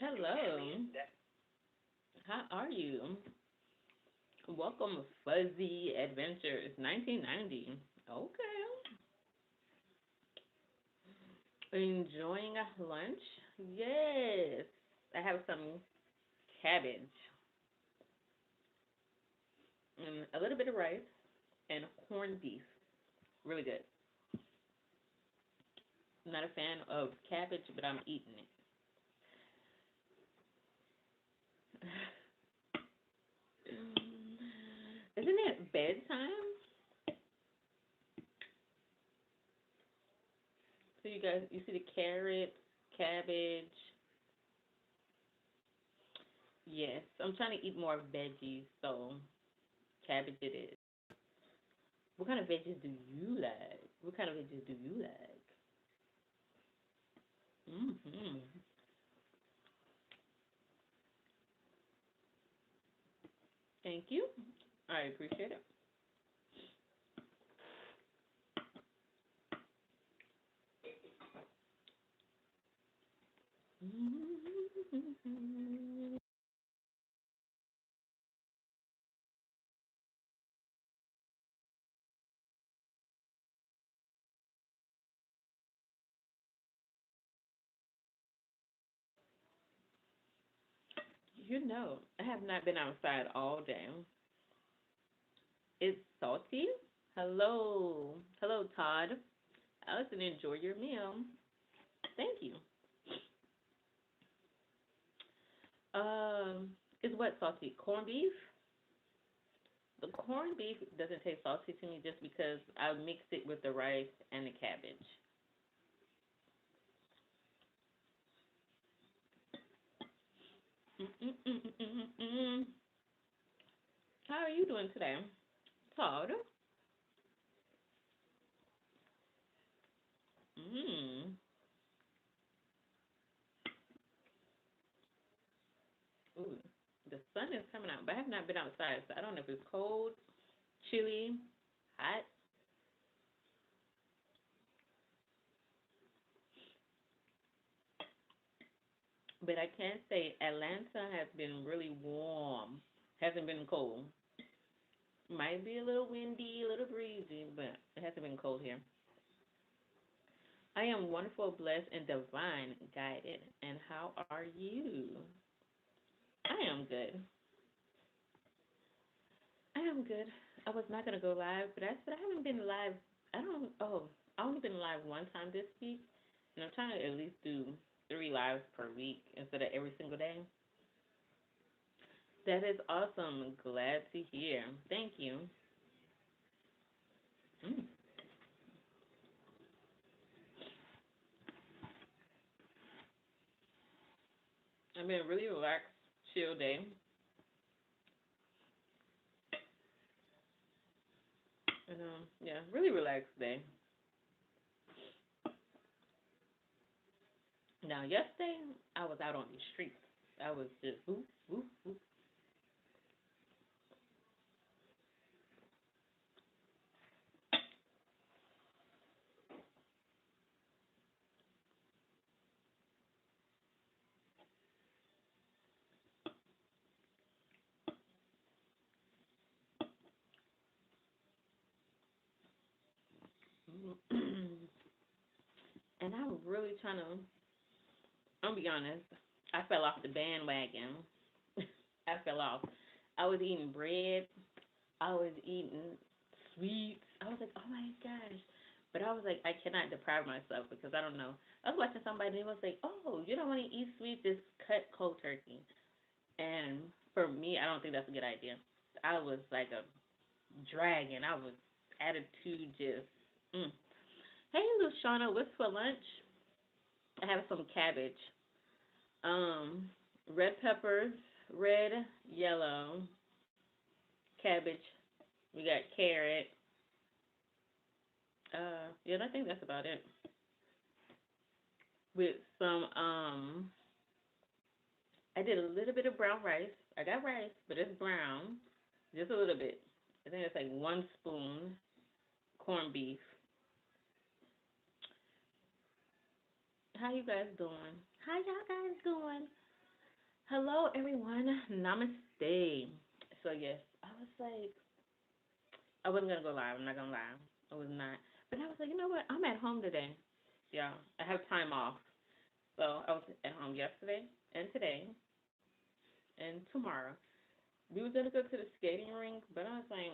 Hello. How are you? Welcome, Fuzzy Adventures 1990. Okay. Enjoying lunch? Yes. I have some cabbage and a little bit of rice and corned beef. Really good. I'm not a fan of cabbage, but I'm eating it. Isn't it bedtime? So you guys, you see the carrot, cabbage. Yes, I'm trying to eat more veggies, so cabbage it is. What kind of veggies do you like? What kind of veggies do you like? Mhm. Thank you. I appreciate it. You know, I have not been outside all day. It's salty. Hello. Hello, Todd. Allison, enjoy your meal. Thank you. Is what salty? Corned beef? The corned beef doesn't taste salty to me just because I mixed it with the rice and the cabbage. Mm-mm-mm-mm-mm. How are you doing today? Todd? Mm. Ooh, the sun is coming out, but I have not been outside, so I don't know if it's cold, chilly, hot. But I can say Atlanta has been really warm. Hasn't been cold. Might be a little windy, a little breezy, but it hasn't been cold here. I am wonderful, blessed, and divine guided. And how are you? I am good. I am good. I was not gonna go live, but I said I haven't been live. I don't. Oh, I only been live one time this week, and I'm trying to at least do 3 lives per week instead of every single day. That is awesome. Glad to hear. Thank you. Mm. I've been a really relaxed, chill day, and yeah, really relaxed day. Now, yesterday I was out on the streets. I was just whoop whoop whoop. And I'm really trying to. I'll be honest. I fell off the bandwagon. I fell off. I was eating bread. I was eating sweets. I was like, oh my gosh. But I was like, I cannot deprive myself because I don't know. I was watching somebody and it was like, oh, you don't want to eat sweets, just cut cold turkey. And for me, I don't think that's a good idea. I was like a dragon. I was attitude just. Mm. Hey, Lushana, what's for lunch? I have some cabbage. Um, red peppers, red, yellow, cabbage. We got carrot. Yeah, I think that's about it. With some, I did a little bit of brown rice. I got rice, but it's brown, just a little bit. I think it's like 1 spoon corned beef. How you guys doing? How y'all guys doing? Hello, everyone. Namaste. So, yes, I was like, I wasn't going to go live. I'm not going to lie. I was not. But I was like, you know what? I'm at home today. Yeah, I have time off. So, I was at home yesterday and today and tomorrow. We was going to go to the skating rink, but I was like,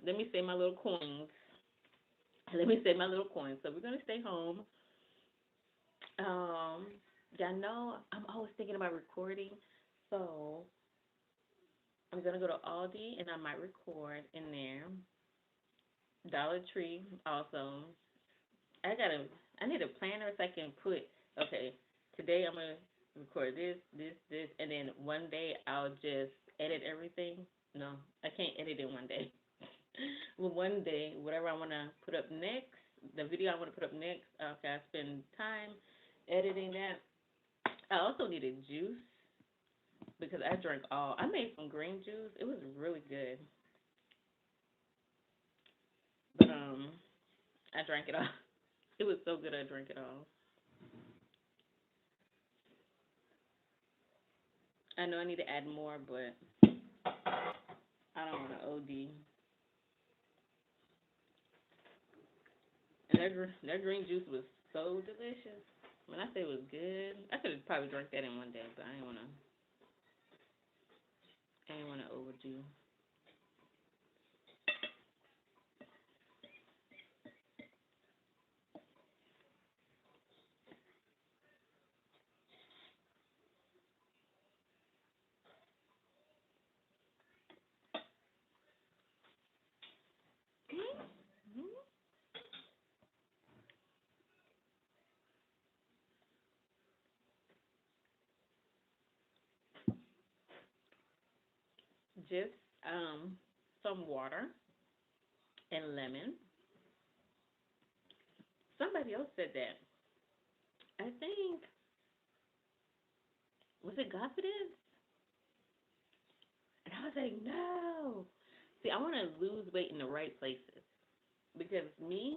let me save my little coins. Let me save my little coins. So, we're going to stay home. Um, y'all know I'm always thinking about recording. So, I'm gonna go to Aldi and I might record in there. Dollar Tree also. I gotta. I need a planner so I can put. Okay, today I'm gonna record this, and then one day I'll just edit everything. No, I can't edit it one day. Well, one day, whatever I wanna put up next, the video I wanna put up next. Okay, I spend time editing that. I also needed juice because I drank all. I made some green juice. It was really good, but I drank it all. It was so good I drank it all. I know I need to add more, but I don't want to OD. And that green juice was so delicious. When I say it was good, I could have probably drank that in one day, but I didn't wanna overdo. Just some water and lemon. Somebody else said that. I think was it confidence? And I was like, no. See, I want to lose weight in the right places because me,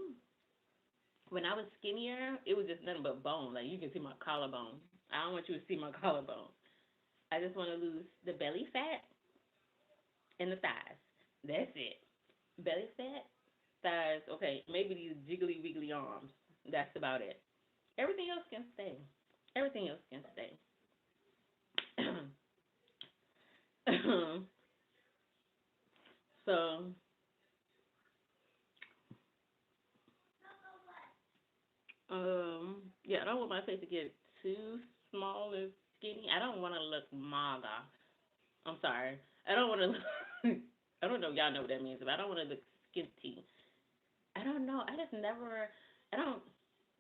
when I was skinnier, it was just nothing but bone. Like you can see my collarbone. I don't want you to see my collarbone. I just want to lose the belly fat and the thighs. That's it. Belly fat, thighs. Okay, maybe these jiggly wiggly arms. That's about it. Everything else can stay. Everything else can stay. So, yeah, I don't want my face to get too small and skinny. I don't want to look maga. I'm sorry. I don't want to. I don't know. Y'all know what that means, but I don't want to look skinty. I don't know. I just never. I don't.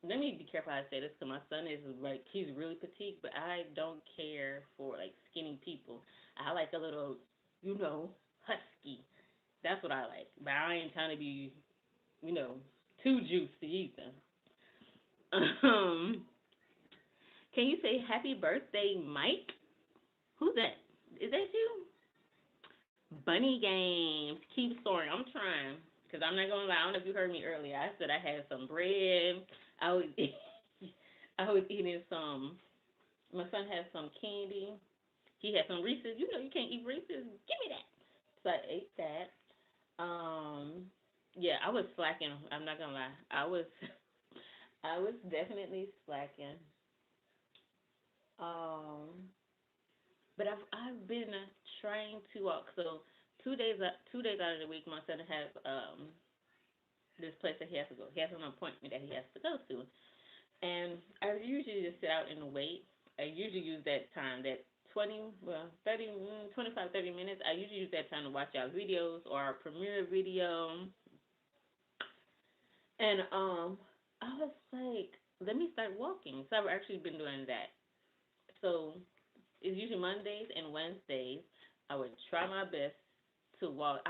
Let me be careful how I say this because my son is like he's really petite, but I don't care for like skinny people. I like a little, husky. That's what I like. But I ain't trying to be, you know, too juicy either. Um, can you say happy birthday, Mike? Who's that? Is that you? Bunny games. Keep soaring. I'm trying. Because I'm not going to lie. I don't know if you heard me earlier. I said I had some bread. I was, I was eating some. My son had some candy. He had some Reese's. You know you can't eat Reese's. Give me that. So I ate that. Yeah, I was slacking. I'm not gonna lie. I was definitely slacking. Um, but I've been trying to walk. So 2 days out of the week, my son has this place that he has to go. He has an appointment that he has to go to, and I usually just sit out and wait. I usually use that time, that 20, well, 30, 25, 30 minutes. I usually use that time to watch our videos or our premiere video. And I was like, let me start walking. So I've actually been doing that. So it's usually Mondays and Wednesdays. I would try my best to walk.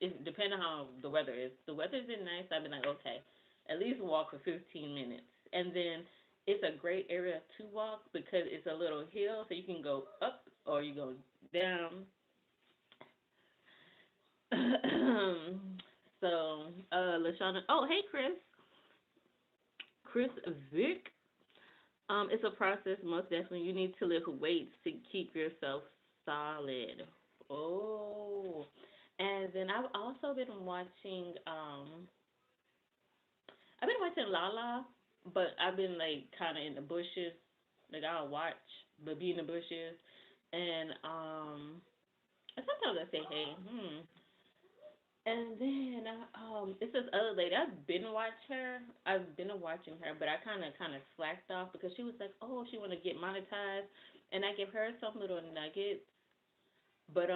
It depends on how the weather is. The weather's been nice. I've been like, okay, at least walk for 15 minutes. And then it's a great area to walk because it's a little hill, so you can go up or you go down. So, Lashana. Oh, hey, Chris. Chris Vick. It's a process, most definitely. You need to lift weights to keep yourself solid. Oh, and then I've also been watching. I've been watching Lala, but I've been like kind of in the bushes. Like I'll watch, but be in the bushes, and and sometimes I say, hey, And then it's this other lady. I've been watching her, but I kind of slacked off because she was like, oh, she want to get monetized, and I give her some little nuggets. But I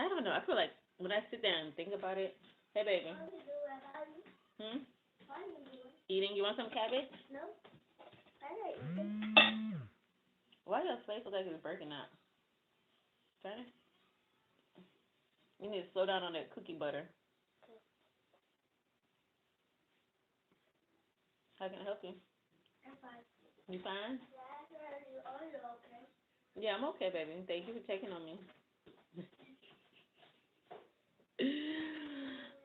don't know. I feel like when I sit down and think about it, hey baby, hmm, eating. You want some cabbage? Why does your face look like it's breaking up? Okay, you need to slow down on that cookie butter. How can I help you? You fine? Yeah, I'm okay, baby. Thank you for checking on me.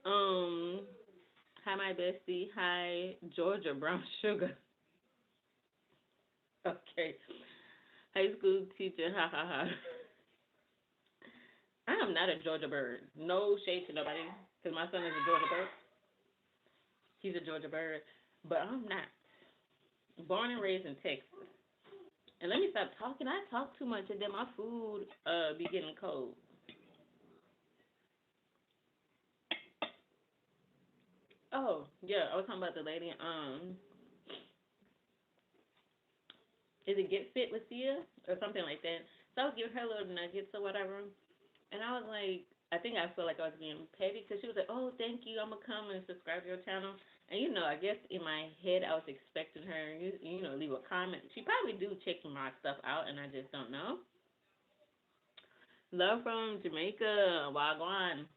um, Hi, my bestie. Hi, Georgia Brown Sugar. Okay, high school teacher. Ha ha ha. I am not a Georgia bird. No shade to nobody, because my son is a Georgia bird. He's a Georgia bird, but I'm not. Born and raised in Texas. And let me stop talking. I talk too much, and then my food be getting cold. Oh yeah, I was talking about the lady. Is it Get Fit with Sia or something like that? So I was giving her little nuggets or whatever, and I was like, I think I felt like I was being petty because she was like, "Oh, thank you, I'm gonna come and subscribe to your channel." And I guess in my head I was expecting her, leave a comment. She probably do check my stuff out, and I just don't know. Love from Jamaica, Wagwan,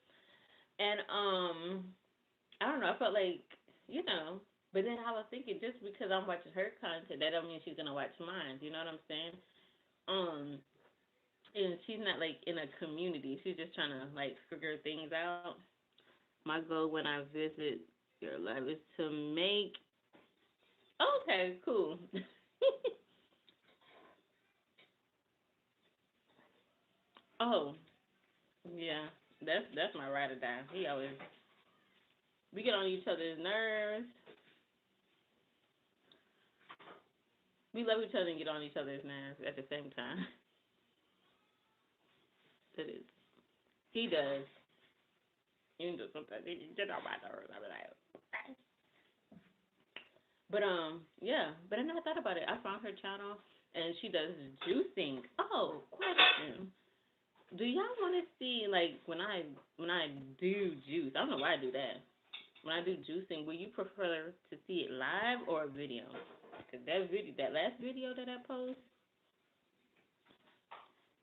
and I don't know. I felt like, you know, but then I was thinking just because I'm watching her content, that don't mean she's gonna watch mine. You know what I'm saying? Um, and she's not like in a community. She's just trying to like figure things out. My goal when I visit your life is to make. Okay, cool. Oh, yeah, that's my ride or die. He always we get on each other's nerves. We love each other and get on each other's nerves at the same time. It is. He does. You know, sometimes he can get on my nerves. I be like, okay. But yeah. But then I thought about it. I found her channel, and she does juicing. Oh, question. Do y'all want to see like when I do juice? I don't know why I do that. When I do juicing, will you prefer to see it live or video? Cause that last video that I post,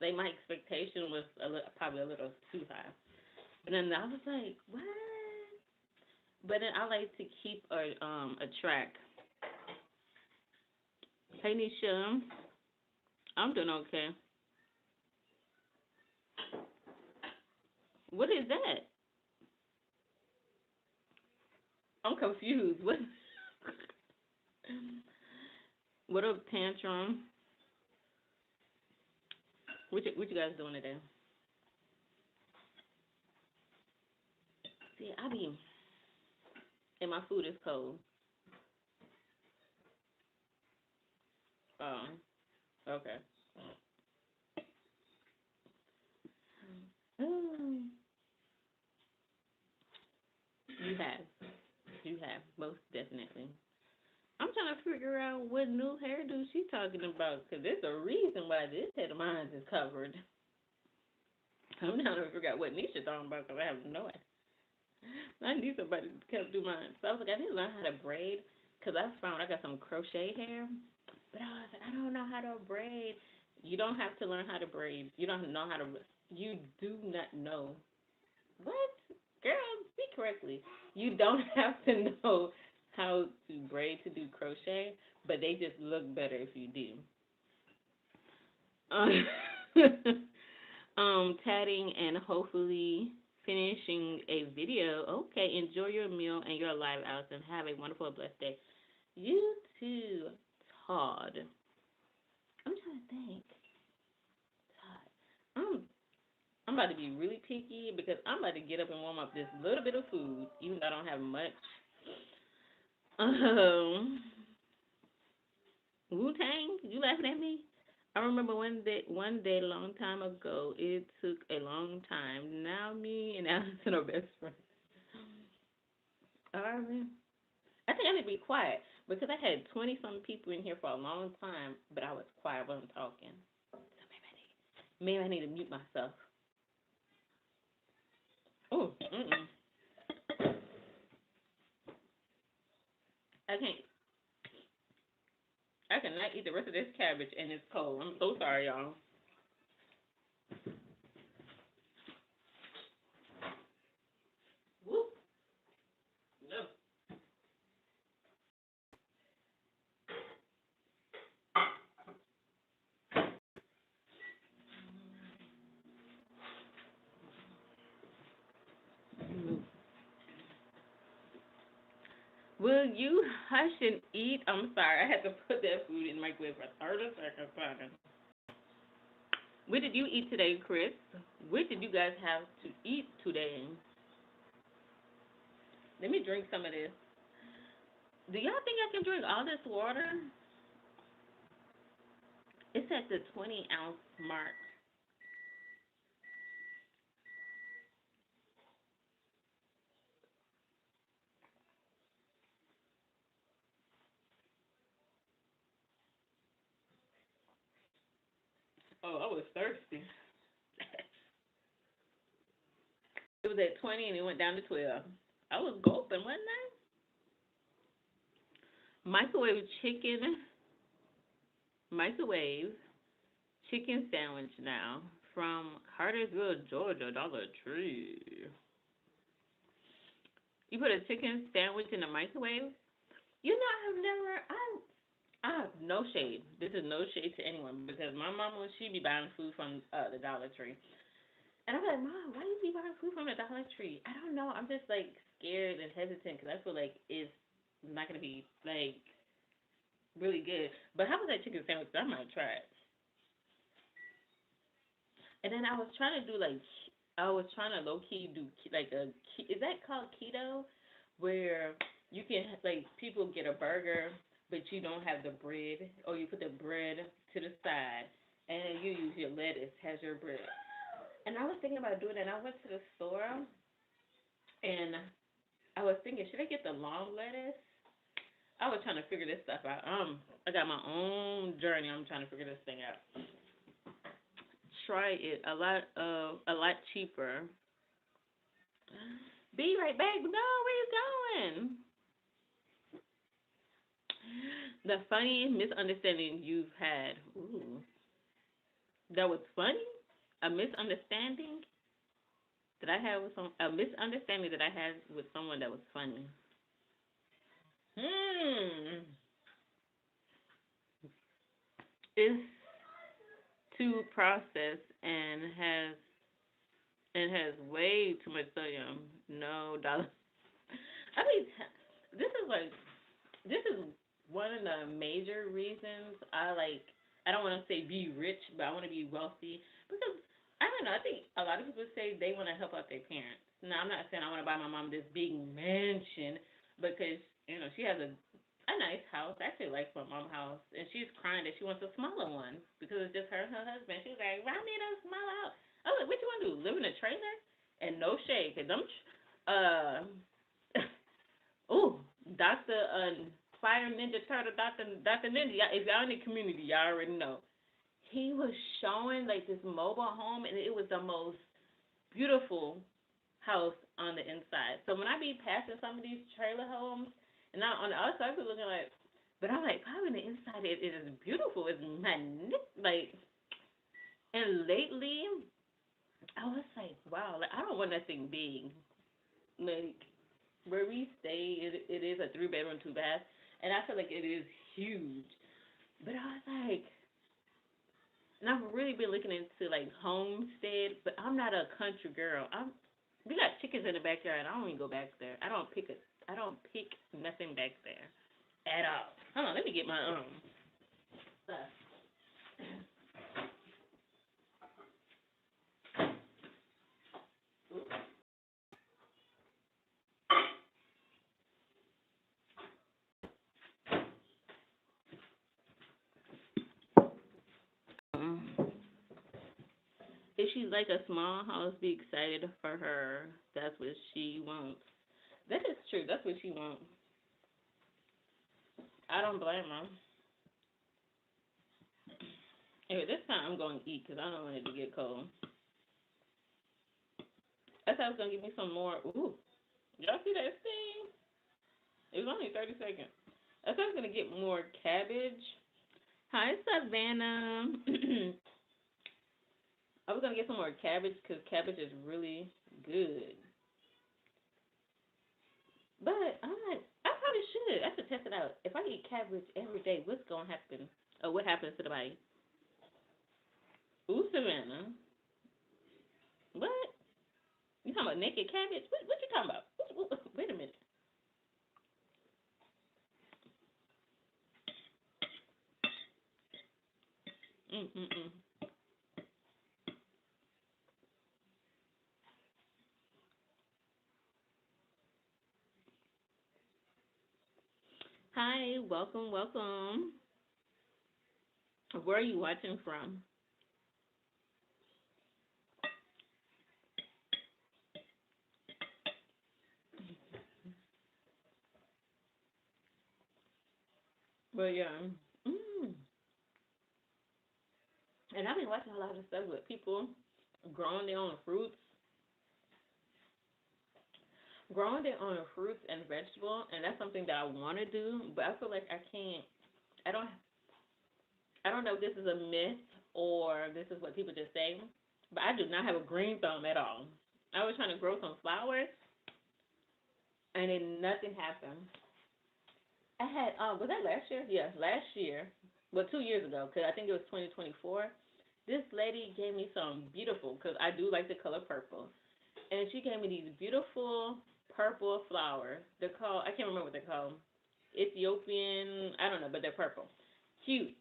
like my expectation was probably a little too high. But then I was like, what? But then I like to keep a track. Hey Nisha, I'm doing okay. What is that? I'm confused. What up, tantrum? What you guys doing today? See, I be and my food is cold. Oh, okay. Mm, you have, you have, most definitely. I'm trying to figure out what new hairdo she talking about, cause there's a reason why this head of mine is covered. I'm trying to figure out what Nisha talking about, cause I have no idea. I need somebody to come do mine. So I was like, I need to learn how to braid, cause I found I got some crochet hair, but I was like, I don't know how to braid. You don't have to learn how to braid. You don't know how to. You do not know what? Girl, speak correctly. You don't have to know how to braid to do crochet, but they just look better if you do. Um, tatting and hopefully finishing a video. Okay, enjoy your meal and your live outs and have a wonderful, blessed day. You too, Todd. I'm trying to think. Todd. I'm about to be really picky because I'm about to get up and warm up this little bit of food, even though I don't have much. Um, Wu Tang, you laughing at me? I remember one day, a long time ago. It took a long time. Now me and Allison are best friends. All right. I think I need to be quiet because I had 20 some people in here for a long time, but I was quiet, wasn't talking. So maybe I need to mute myself. Oh, I can't. I cannot eat the rest of this cabbage and it's cold. I'm so sorry, y'all. Whoop. No. Will you hush and eat? I'm sorry. I had to put that food in the microwave for 30 seconds. What did you eat today, Chris? What did you guys have to eat today? Let me drink some of this. Do y'all think I can drink all this water? It's at the 20-ounce mark. Oh, I was thirsty. It was at 20 and it went down to 12. I was gulping, wasn't I? Microwave chicken, microwave chicken sandwich now from Cartersville, Georgia, Dollar Tree. You put a chicken sandwich in the microwave? You know, I have no shade. This is no shade to anyone because my mama, she be buying food from the Dollar Tree. And I'm like, Mom, why you be buying food from the Dollar Tree? I don't know. I'm just like scared and hesitant because I feel like it's not going to be like really good. But how was that chicken sandwich? I might try it. And then I was trying to do like I was trying to low key do like is that called keto, where you can like people get a burger but you don't have the bread or you put the bread to the side and you use your lettuce as your bread. And I was thinking about doing it. And I went to the store and I was thinking, should I get the long lettuce? I was trying to figure this stuff out. I got my own journey. I'm trying to figure this thing out. Try it. A lot cheaper. Be right back. No, where you going? The funny misunderstanding you've had. Ooh, that was funny. A misunderstanding that I had with some. A misunderstanding that I had with someone that was funny. Hmm. It's too processed and has way too much sodium. No dollar. I mean, this is like this is one of the major reasons I like. I don't want to say be rich, but I want to be wealthy because I don't know. I think a lot of people say they want to help out their parents. Now, I'm not saying I want to buy my mom this big mansion because she has a nice house. I actually like my mom's house, and she's crying that she wants a smaller one because it's just her and her husband. She's like, "I need a smaller house." I was like, "What you want to do? Live in a trailer?" And no shade, cause them ooh, Doctor Fire Ninja Turtle, Doctor Ninja. If y'all in the community, y'all already know. He was showing like this mobile home, and it was the most beautiful house on the inside. So when I be passing some of these trailer homes, and now on the outside, I be looking like, but I'm like, probably on the inside, it is beautiful. It's magnificent. Like, and lately, I was like, wow, like I don't want nothing big. Like where we stay, it is a three-bedroom, two bath, and I feel like it is huge. But I was like, and I've really been looking into like homestead, but I'm not a country girl. We got chickens in the backyard. I don't even go back there. I don't pick nothing back there. at all. Hold on, let me get my stuff. If she's like a small house, be excited for her. That's what she wants. That is true. That's what she wants. I don't blame her. Anyway, this time I'm going to eat because I don't want it to get cold. I thought I was going to give me some more. Ooh, y'all see that steam? It was only 30 seconds. I thought I was going to get more cabbage. Hi, Savannah. I was going to get some more cabbage because cabbage is really good. But I probably should. I should test it out. If I eat cabbage every day, what's going to happen? Or what happens to the body? Ooh, Savannah. What? You talking about naked cabbage? What you talking about? Wait a minute. Mm-mm-mm. Hi, welcome, welcome. Where are you watching from? But yeah. Mm. And I've been watching a lot of stuff with people growing their own fruits, growing their own fruits and vegetables, and that's something that I want to do, but I feel like I can't. I don't. I don't know if this is a myth or this is what people just say, but I do not have a green thumb at all. I was trying to grow some flowers, and then nothing happened. I had was that last year? Yeah, last year. Well, 2 years ago, because I think it was 2024. This lady gave me some beautiful, because I do like the color purple, and she gave me these beautiful purple flowers. They're called, I can't remember what they're called. Ethiopian, I don't know, but they're purple. Cute.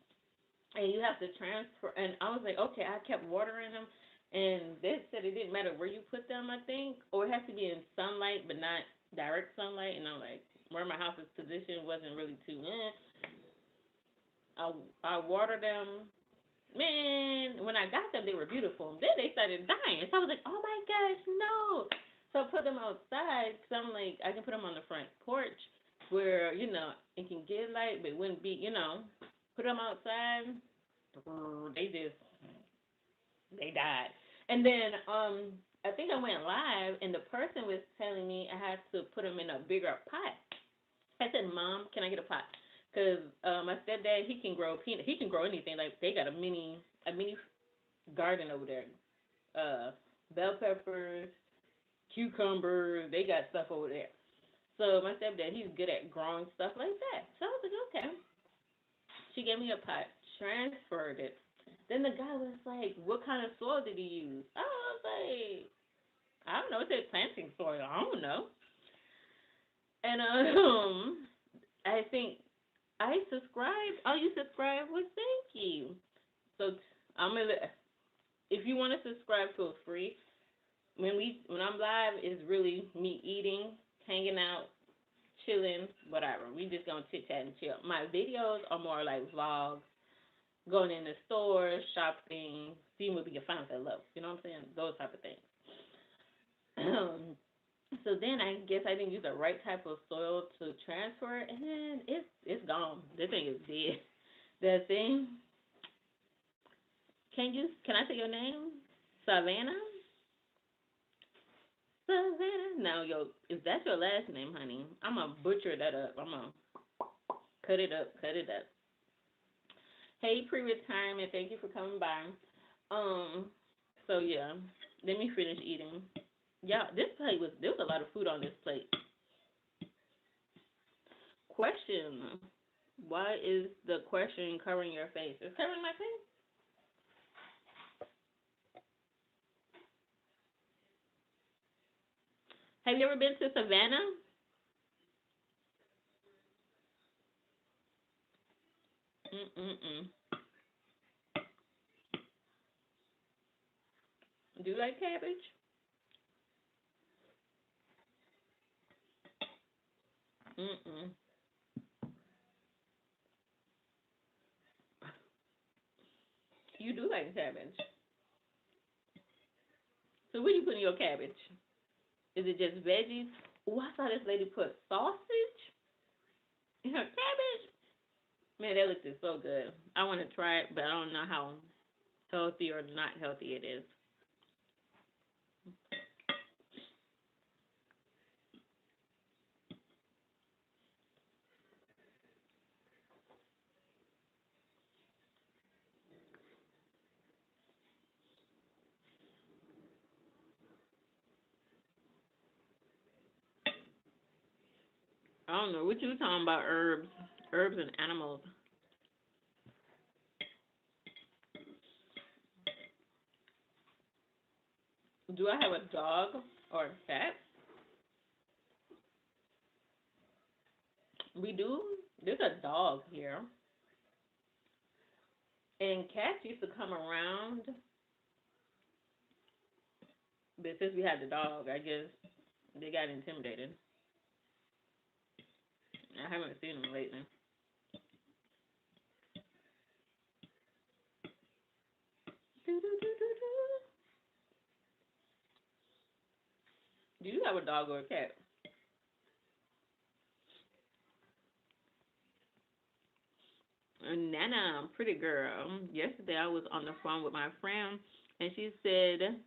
And you have to transfer. And I was like, okay, I kept watering them. And they said it didn't matter where you put them, I think, or it has to be in sunlight, but not direct sunlight. And I'm like, where my house is positioned wasn't really too in. I, I watered them. Man, when I got them, they were beautiful. Then they started dying. So I was like, oh my gosh, no. So I put them outside because I'm like, I can put them on the front porch where, it can get light, but it wouldn't be, put them outside. They just, they died. And then I think I went live, and the person was telling me I had to put them in a bigger pot. I said, Mom, can I get a pot? Because my stepdad, he can grow peanut. He can grow anything. Like they got a mini garden over there. Uh, bell peppers, cucumbers. They got stuff over there. So my stepdad, he's good at growing stuff like that. So I was like, okay. She gave me a pot, transferred it. Then the guy was like, "What kind of soil did you use?" I was like, "I don't know. It said planting soil. I don't know." And I think I subscribed. Oh, you subscribed? Well, thank you. So I'm gonna. If you want to subscribe to a free, when I'm live, it's really me eating, hanging out, chilling, whatever. We just gonna chit chat and chill. My videos are more like vlogs, going in the stores, shopping, seeing what we can find for low. You know what I'm saying? Those type of things. So then I guess I didn't use the right type of soil to transfer it, and then it's gone. The thing is dead. The thing. Can I say your name? Savannah? Savannah? No, if that's your last name, honey, I'm gonna butcher that up. I'm gonna cut it up, cut it up. Hey, pre-retirement, thank you for coming by. Um, so yeah, let me finish eating. Yeah, there was a lot of food on this plate. Question: Why is the question covering your face? It's covering my face. Have you ever been to Savannah? Mm-mm-mm. Do you like cabbage? Mm-mm. You do like cabbage. So where you putting your cabbage? Is it just veggies? Oh, I saw this lady put sausage in her cabbage. Man, that looked so good. I want to try it, but I don't know how healthy or not healthy it is. I don't know what you talking about. Herbs and animals. Do I have a dog or a cat? We do. There's a dog here, and cats used to come around, but since we had the dog, I guess they got intimidated. I haven't seen them lately. Do you have a dog or a cat? Nana, pretty girl. Yesterday I was on the phone with my friend, and she said,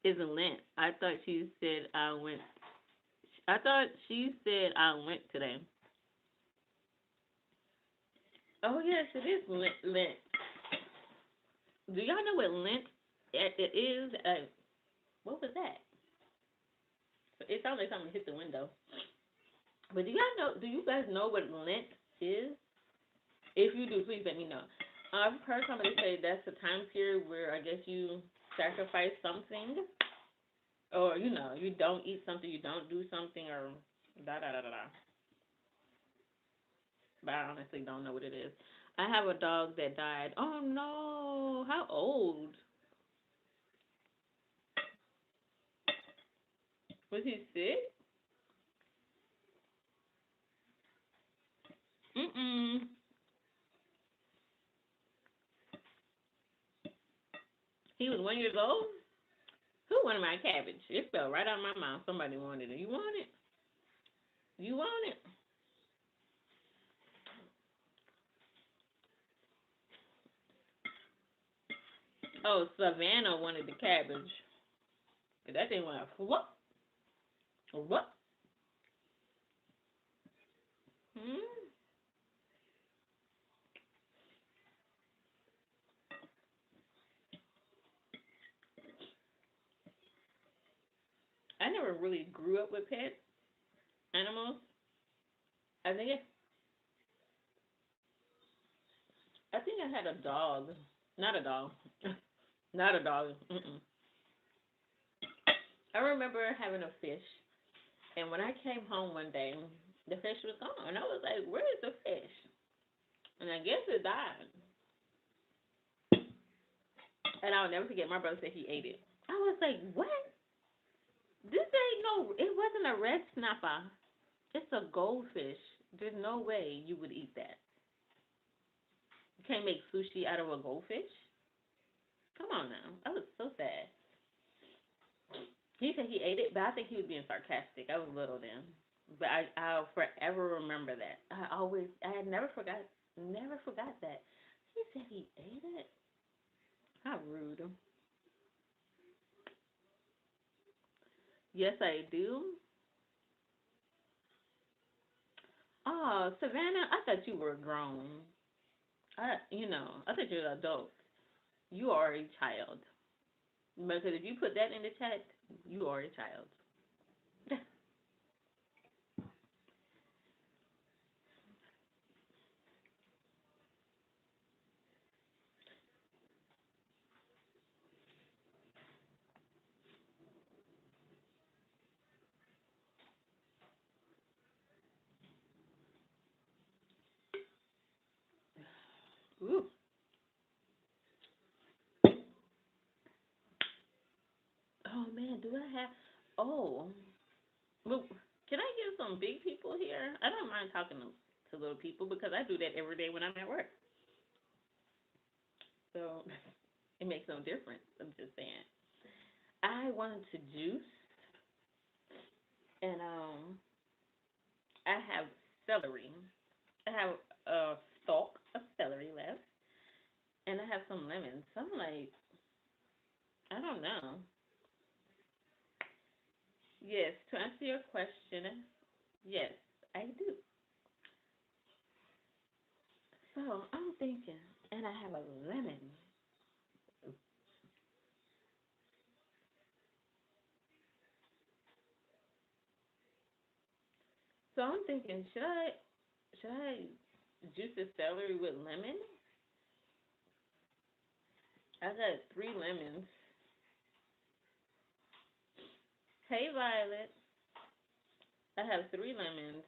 "Isn't Lent?" I thought she said I went. I thought she said I went today. Oh yes, it is Lent. Lent. Do y'all know what Lent it is? What was that? It sounds like something hit the window. But do y'all know? Do you guys know what Lent is? If you do, please let me know. I've heard somebody say that's the time period where I guess you sacrifice something, or you don't eat something, you don't do something, or da da da da da. But I honestly don't know what it is. I have a dog that died. Oh no! How old? Was he sick? Mm-mm. He was 1 year old. Who wanted my cabbage? It fell right out of my mouth. Somebody wanted it. You want it? You want it? Oh, Savannah wanted the cabbage. That thing went what? What? Hmm? I never really grew up with pet animals. I think it, I think I had a dog. Not a dog. Not a dog. Mm-mm. I remember having a fish, and when I came home one day, the fish was gone. And I was like, "Where is the fish?" And I guess it died. And I'll never forget. My brother said he ate it. I was like, "What? This ain't no. It wasn't a red snapper. It's a goldfish. There's no way you would eat that. You can't make sushi out of a goldfish. Come on now. I was so sad." He said he ate it, but I think he was being sarcastic. I was little then, but I'll forever remember that. I had never forgot that. He said he ate it. How rude. Yes, I do. Oh, Savannah, I thought you were grown. I thought you were an adult. You are a child. Because if you put that in the chat, you are a child. Ooh. Oh man, do I have? Oh, well, can I get some big people here? I don't mind talking to little people because I do that every day when I'm at work. So it makes no difference. I'm just saying. I wanted to juice, and I have celery. I have a stalk of celery left, and I have some lemons. So I'm like, I don't know. Yes, to answer your question, yes, I do. So I'm thinking, and I have a lemon. So I'm thinking, should I juice the celery with lemon? I got three lemons. Hey Violet, I have three lemons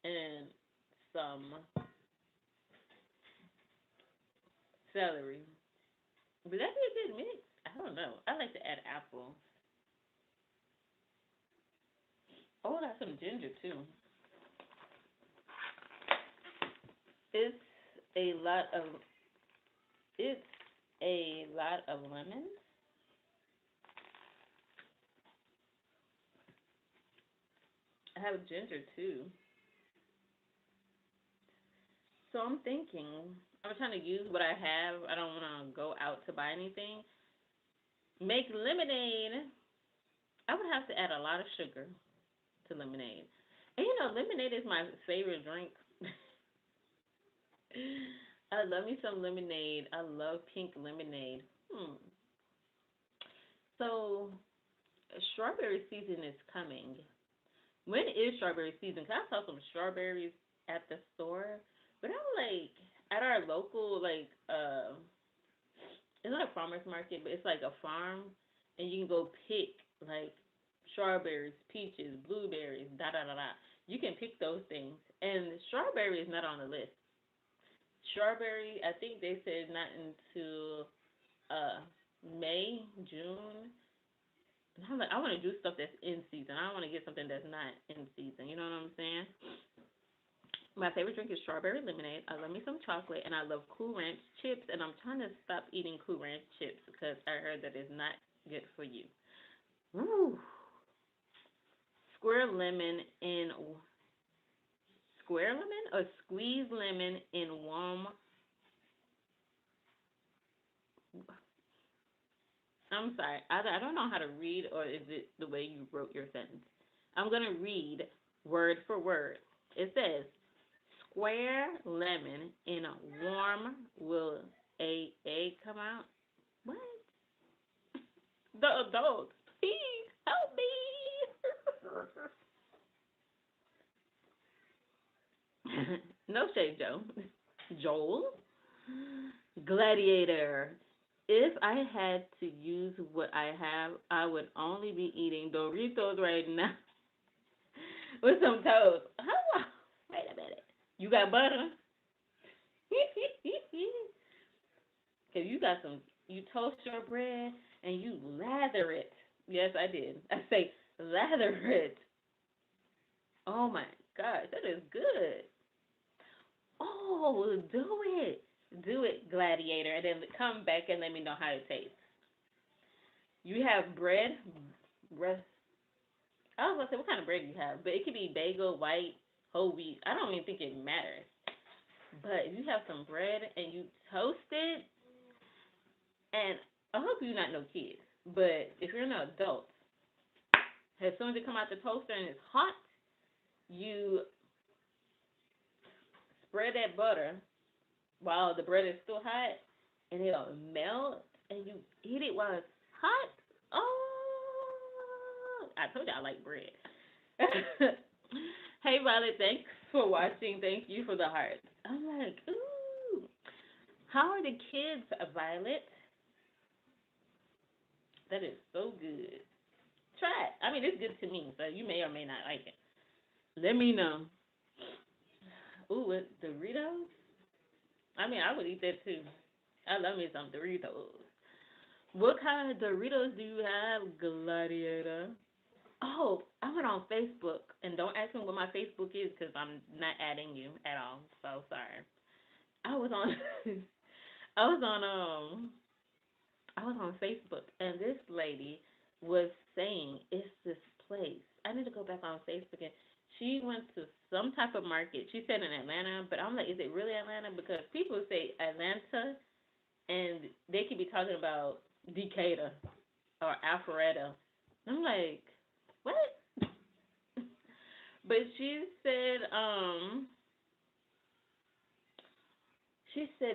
and some celery. But that'd be a good mix. I don't know. I like to add apple. Oh, I got some ginger too. It's a lot of it's a lot of lemons. I have ginger too. So I'm thinking, I'm trying to use what I have. I don't want to go out to buy anything. Make lemonade. I would have to add a lot of sugar to lemonade. And lemonade is my favorite drink. I love me some lemonade. I love pink lemonade. Hmm. So strawberry season is coming. When is strawberry season? 'Cause I saw some strawberries at the store, but I'm like at our local it's not a farmer's market, but it's like a farm, and you can go pick like strawberries, peaches, blueberries, da da da da. You can pick those things, and strawberry is not on the list. Strawberry, I think they said not until uh May, June. And I'm like, I want to do stuff that's in season. I don't want to get something that's not in season. You know what I'm saying? My favorite drink is strawberry lemonade. I love me some chocolate, and I love Cool Ranch chips. And I'm trying to stop eating Cool Ranch chips because I heard that it's not good for you. Woo! Square lemon in square lemon or squeeze lemon in warm. I'm sorry, I don't know how to read, or is it the way you wrote your sentence? I'm gonna read word for word. It says square lemon in warm will a egg come out? What? The adults, please help me. No shade, Joe. Joel. Gladiator. If I had to use what I have, I would only be eating Doritos right now with some toast. How? Wait a minute. You got butter? Cause you got some. You toast your bread and you lather it. Yes, I did. I say lather it. Oh my gosh, that is good. Oh, do it. Do it, Gladiator, and then come back and let me know how it tastes. You have bread, bread. I was gonna say what kind of bread you have, but it could be bagel, white, whole wheat. I don't even think it matters. But if you have some bread and you toast it, and I hope you're not no kids, but if you're an adult, as soon as it come out the toaster and it's hot, you spread that butter while the bread is still hot, and it'll melt, and you eat it while it's hot. Oh, I told you I like bread. Hey, Violet, thanks for watching. Thank you for the heart. I'm like, ooh. How are the kids, Violet? That is so good. Try it. I mean, it's good to me, so you may or may not like it. Let me know. Ooh, with Doritos? I mean, I would eat that too. I love me some Doritos. What kind of Doritos do you have, Gladiator? Oh, I went on Facebook, and don't ask me what my Facebook is because I'm not adding you at all. So sorry. I was on, I was on, I was on Facebook, and this lady was saying it's this place. I need to go back on Facebook, and she went to some type of market. She said in Atlanta, but I'm like, is it really Atlanta? Because people say Atlanta, and they could be talking about Decatur or Alpharetta. I'm like, what? But she said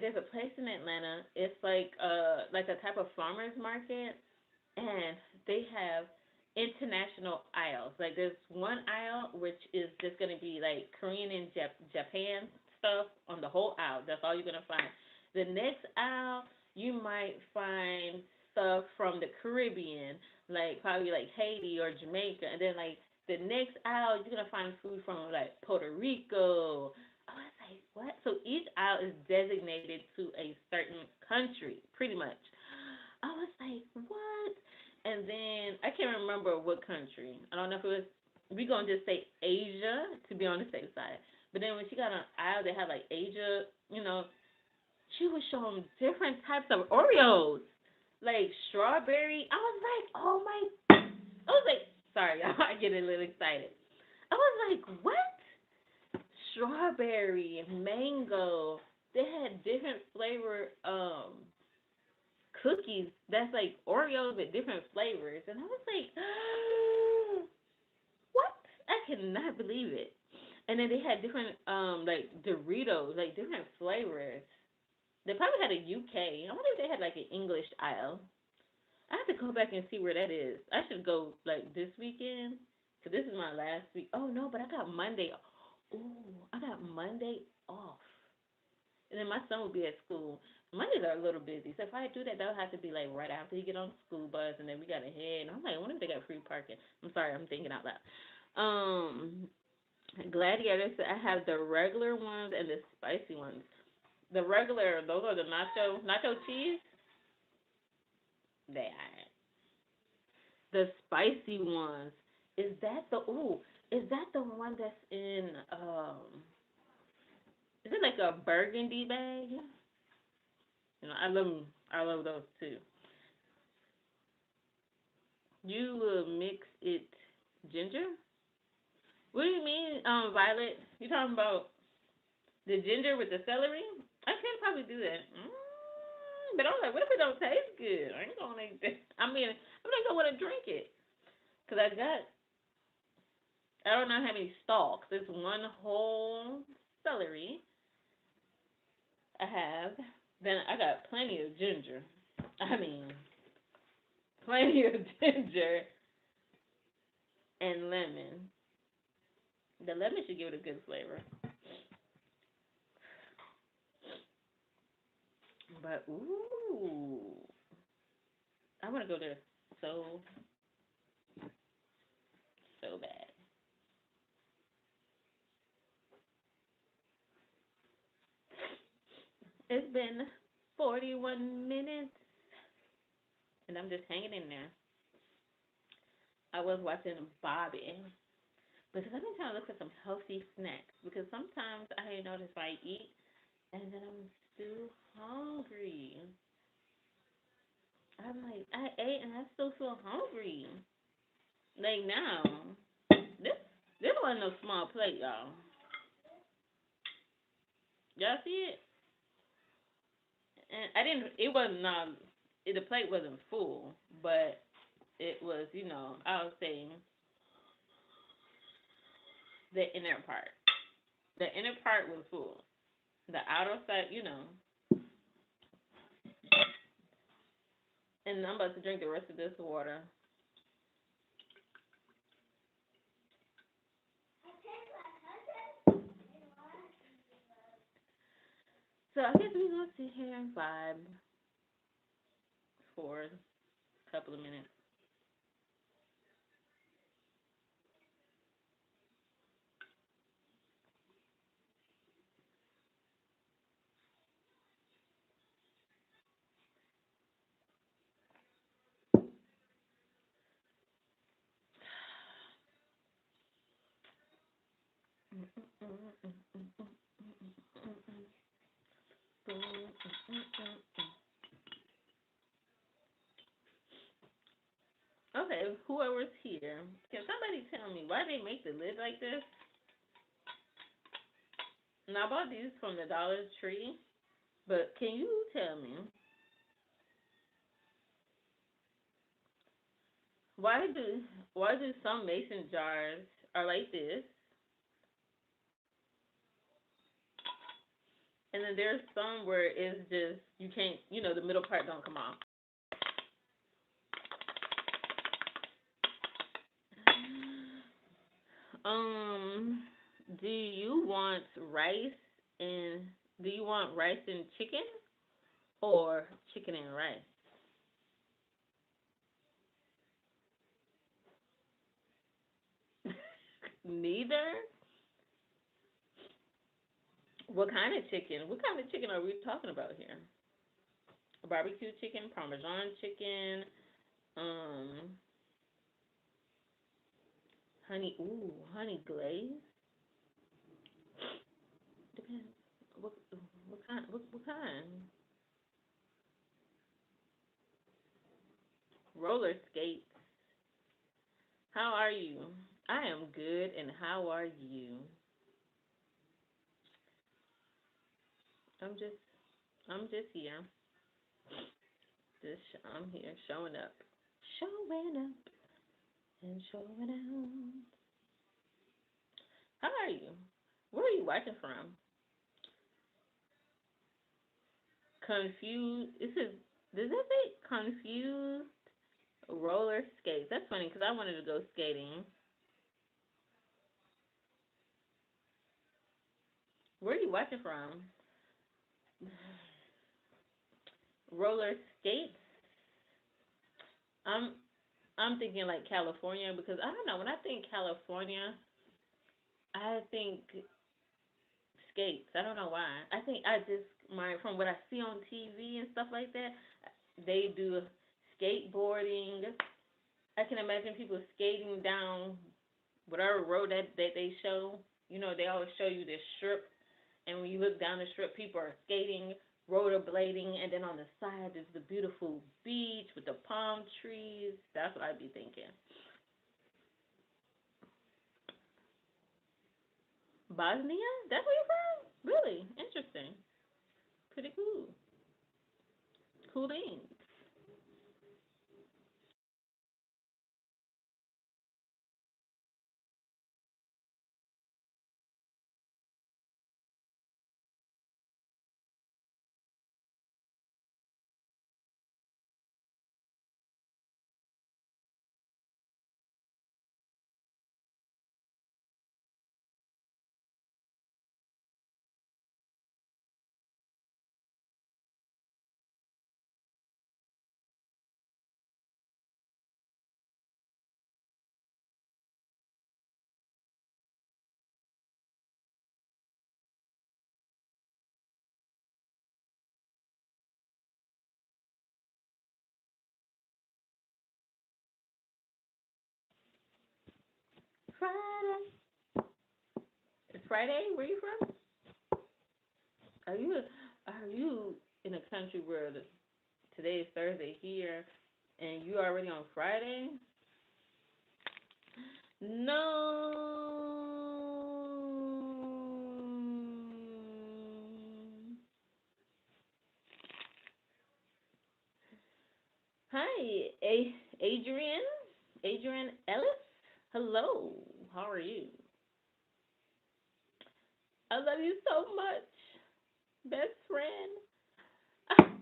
there's a place in Atlanta. It's like a type of farmers market, and they have international aisles. Like there's one aisle which is just gonna be like Korean and Japan stuff on the whole aisle. That's all you're gonna find. The next aisle you might find stuff from the Caribbean, like probably like Haiti or Jamaica, and then like the next aisle you're gonna find food from like Puerto Rico. I was like, what? So each aisle is designated to a certain country, pretty much. I was like, what? And then I can't remember what country. I don't know if it was. We gonna just say Asia to be on the safe side. But then when she got on aisle, they had like Asia. She was showing different types of Oreos, like strawberry. I was like, oh my! I was like, sorry, I get a little excited. I was like, what? Strawberry, mango. They had different flavor cookies that's like Oreos with different flavors, and I was like, what? I cannot believe it. And then they had different like Doritos, like different flavors. They probably had a UK. I wonder if they had like an English aisle. I have to go back and see where that is. I should go like this weekend because this is my last week. Oh no, but I got Monday. Ooh, I got Monday off, and then my son will be at school. Mondays are a little busy, so if I do that, that'll have to be like right after he get on the school bus, and then we gotta head. And I'm like, I wonder if they got free parking. I'm sorry, I'm thinking out loud. Gladiator said I have the regular ones and the spicy ones. The regular, those are the nacho cheese. They are. The spicy ones. Is that the ooh? Is that the one that's in is it like a burgundy bag? I love those too. You will mix it ginger? What do you mean, Violet? You talking about the ginger with the celery? I can probably do that. But I'm like, what if it don't taste good? I ain't gonna eat that. I mean, I'm not gonna want to drink it because I don't know how many stalks. It's one whole celery I have. Then I got plenty of ginger. I mean, plenty of ginger and lemon. The lemon should give it a good flavor. But ooh, I want to go there so so bad. It's been 41 minutes, and I'm just hanging in there. I was watching Bobby because I've been trying to look for some healthy snacks because sometimes I notice I eat and then I'm still hungry. I'm like, I ate and I still feel hungry. Like now, this this wasn't no small plate, y'all. Y'all see it? And I didn't. It wasn't. The plate wasn't full, but it was. I was saying the inner part. The inner part was full. The outer side, And I'm about to drink the rest of this water. So I guess we're gonna sit here and vibe for a couple of minutes. Okay, whoever's here, can somebody tell me why they make the lid like this? Now I bought these from the Dollar Tree, but can you tell me why do why do some mason jars are like this, and then there's some where it's just you can't, the middle part don't come off. Um, do you want rice and do you want rice and chicken or chicken and rice? Neither. What kind of chicken? What kind of chicken are we talking about here? Barbecue chicken, Parmesan chicken, um, honey glaze. Depends. What kind? What kind? Roller skates. How are you? I am good, and how are you? I'm just, I'm just here. I'm here showing up, showing up, and showing out. How are you? Where are you watching from? Confused. This is. Does that say confused roller skates? That's funny because I wanted to go skating. Where are you watching from? Roller skates. I'm I'm thinking like California because I don't know. When I think California, I think skates. I don't know why. I think I just my from what I see on TV and stuff like that, they do skateboarding. I can imagine people skating down whatever road that they show. They always show you this strip, and when you look down the strip, people are skating, rollerblading, and then on the side is the beautiful beach with the palm trees. That's what I'd be thinking. Bosnia? That's where you're from? Really? Interesting. Pretty cool. Cool beans. Friday. It's Friday. Where you from? Are you in a country where today is Thursday here, and you already on Friday? No. Hi, Adrian. Adrian Ellis. Hello. How are you? I love you so much, best friend.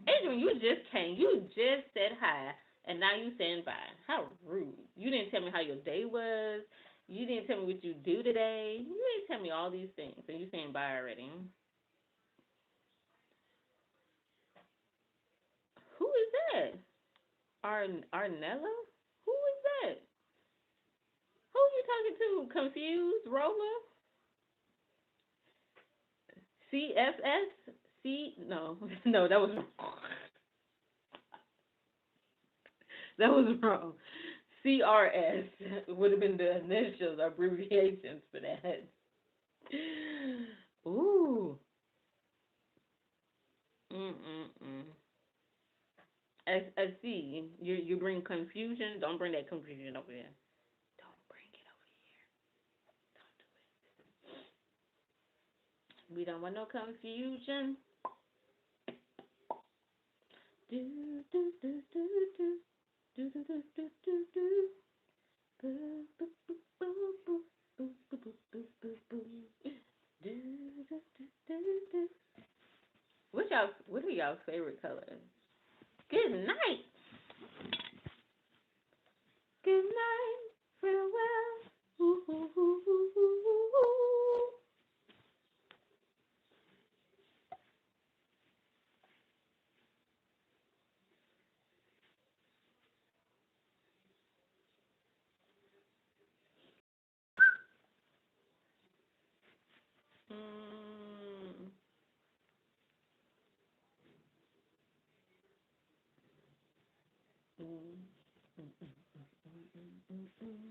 Adrian, you just came. You just said hi, and now you saying bye. How rude. You didn't tell me how your day was. You didn't tell me what you do today. You didn't tell me all these things, and you saying bye already. Who is that? Arnella? Who is that? Who are you talking to? Confused, Roller? CFS? No, no, that was wrong. That was wrong. CRS would have been the initials, abbreviations for that. Ooh. Mm-mm-mm. I see. You bring confusion. Don't bring that confusion over here. Don't bring it over here. Don't do it. We don't want no confusion. Do do do do do do do do do do do. Boo boo boo boo boo boo boo boo boo boo boo. Do do do do do. What are y'all favorite colors? Good night. Good night. Farewell. Ooh, ooh, ooh, ooh, ooh, ooh. Mm, mm, mm, mm, mm, mm.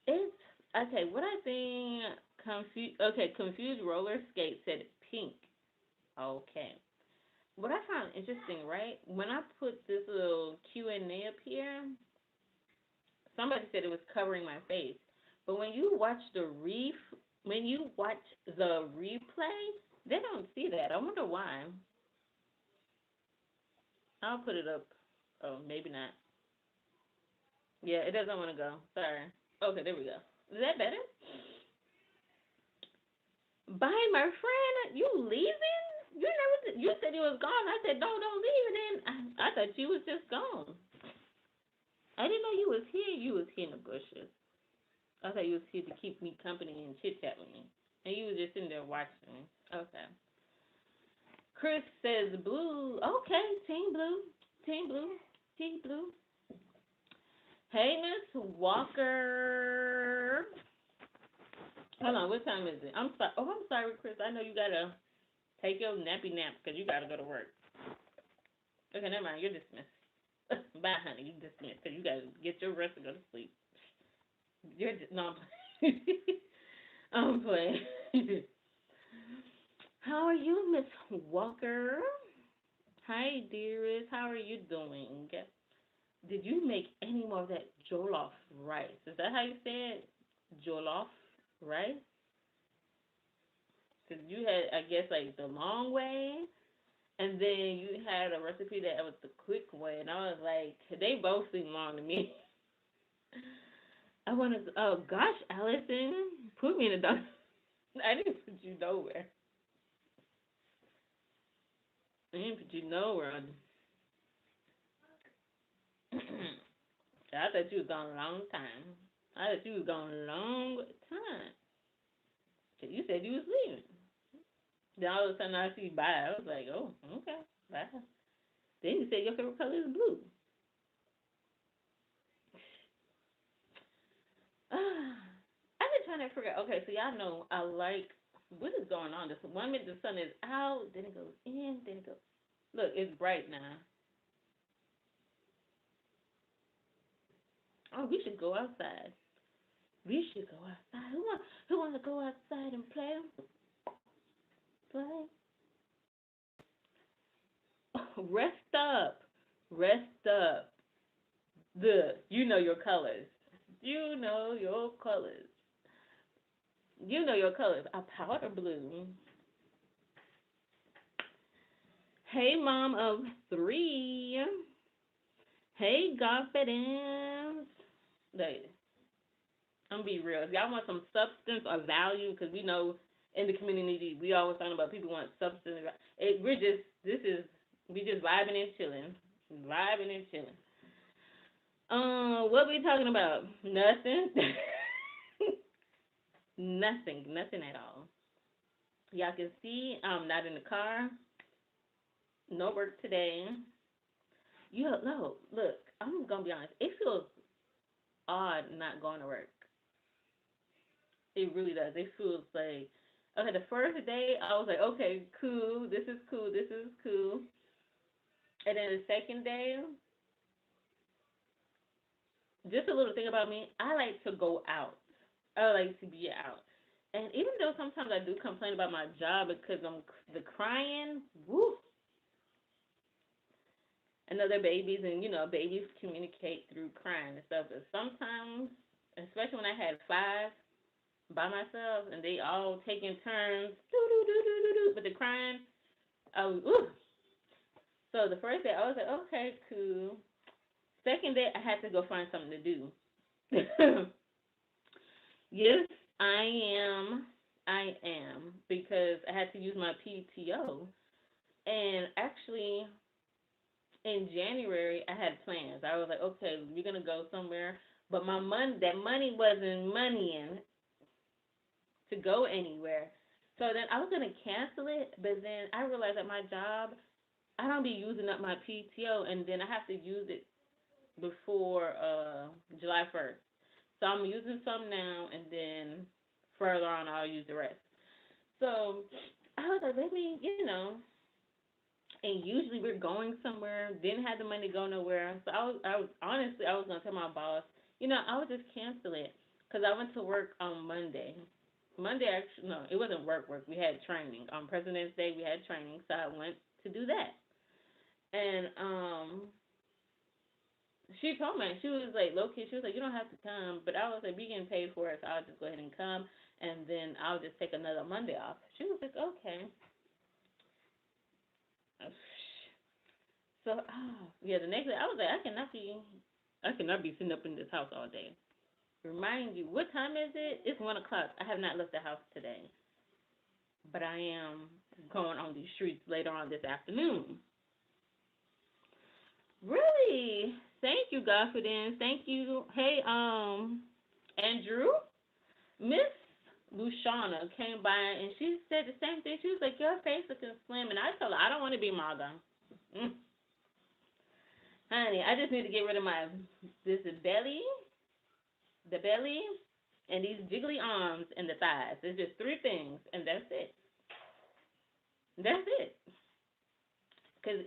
It's okay. What I think confused. Okay, confused roller skate said pink. Okay. What I found interesting, right? When I put this little Q&A up here, somebody said it was covering my face. But when you watch the replay, they don't see that. I wonder why. I'll put it up. Oh, maybe not. Yeah, it doesn't want to go. Sorry. Okay, there we go. Is that better? Bye, my friend. You leaving? You said you was gone. I said, no, don't leave. And then I thought you was just gone. I didn't know you was here. You was here in the bushes. I thought you was here to keep me company and chit chat with me. And you was just sitting there watching me. Okay. Chris says blue. Okay, team blue. Team blue. Team blue. Hey, Miss Walker. Hold on, what time is it? I'm sorry. Oh, I'm sorry, Chris. I know you gotta take your nappy nap because you gotta go to work. Okay, never mind. You're dismissed. Bye, honey. You dismissed because you gotta get your rest and go to sleep. No. I'm playing. How are you, Miss Walker? Hi, dearest. How are you doing? Did you make any more of that jollof rice? Is that how you say it? Jollof rice? Because you had, I guess, like the long way, and then you had a recipe that was the quick way, and I was like, they both seem long to me. I want to. Oh gosh, Allison, put me in a dog. I didn't put you nowhere. I didn't put you nowhere. I thought you was gone a long time. I thought you was gone a long time. You said you was leaving. Then all of a sudden I see bye. I was like, oh, okay, bye. Then you said your favorite color is blue. I've been trying to figure out. Okay, so y'all know I like what is going on. This 1 minute the sun is out, then it goes in, then it goes. Look, it's bright now. Oh, we should go outside. We should go outside. Who wants to go outside and play? Play. Rest up. Rest up. You know your colors. You know your colors. You know your colors. A powder blue. Hey, mom of three. Hey, confidence. Like, I'm gonna be real. If y'all want some substance or value, because we know in the community we always talking about people want substance. We just vibing and chilling, vibing and chilling. What we talking about? Nothing. Nothing at all. Y'all can see I'm not in the car. No work today. No, look, I'm gonna be honest. It feels odd not going to work. It really does. It feels like okay. The first day I was like, okay, cool. This is cool. This is cool. And then the second day, just a little thing about me, I like to go out. I like to be out. And even though sometimes I do complain about my job because I'm the crying, woo, I know they're babies and babies communicate through crying and stuff. But sometimes, especially when I had five by myself and they all taking turns, doo doo doo doo doo doo, with the crying, I was ooh. So the first day I was like, okay, cool. Second day I had to go find something to do. Yes, I am. I am because I had to use my PTO. And actually, in January, I had plans. I was like, okay, we're gonna go somewhere, but that money wasn't moneying to go anywhere. So then I was gonna cancel it, but then I realized that my job, I don't be using up my PTO, and then I have to use it before July 1st. So I'm using some now, and then further on I'll use the rest. So I was like, maybe and usually we're going somewhere. Didn't have the money to go nowhere. So I was honestly I was gonna tell my boss, I would just cancel it because I went to work on Monday. Monday actually no, it wasn't work. We had training on President's Day. We had training, so I went to do that. And she told me she was like low key. She was like, you don't have to come, but I was like, we getting paid for it, so I'll just go ahead and come, and then I'll just take another Monday off. She was like, okay. So, yeah, the next day I was like, I cannot be sitting up in this house all day. Remind you, what time is it? It's 1 o'clock. I have not left the house today, but I am going on these streets later on this afternoon. Really? Thank you, Confidence. Thank you. Hey, Andrew, Miss Lushana came by and she said the same thing. She was like, "Your face looking slim," and I told her I don't want to be Marga. Mm. Honey, I just need to get rid of this the belly, and these jiggly arms and the thighs. It's just three things, and that's it. That's it. Cause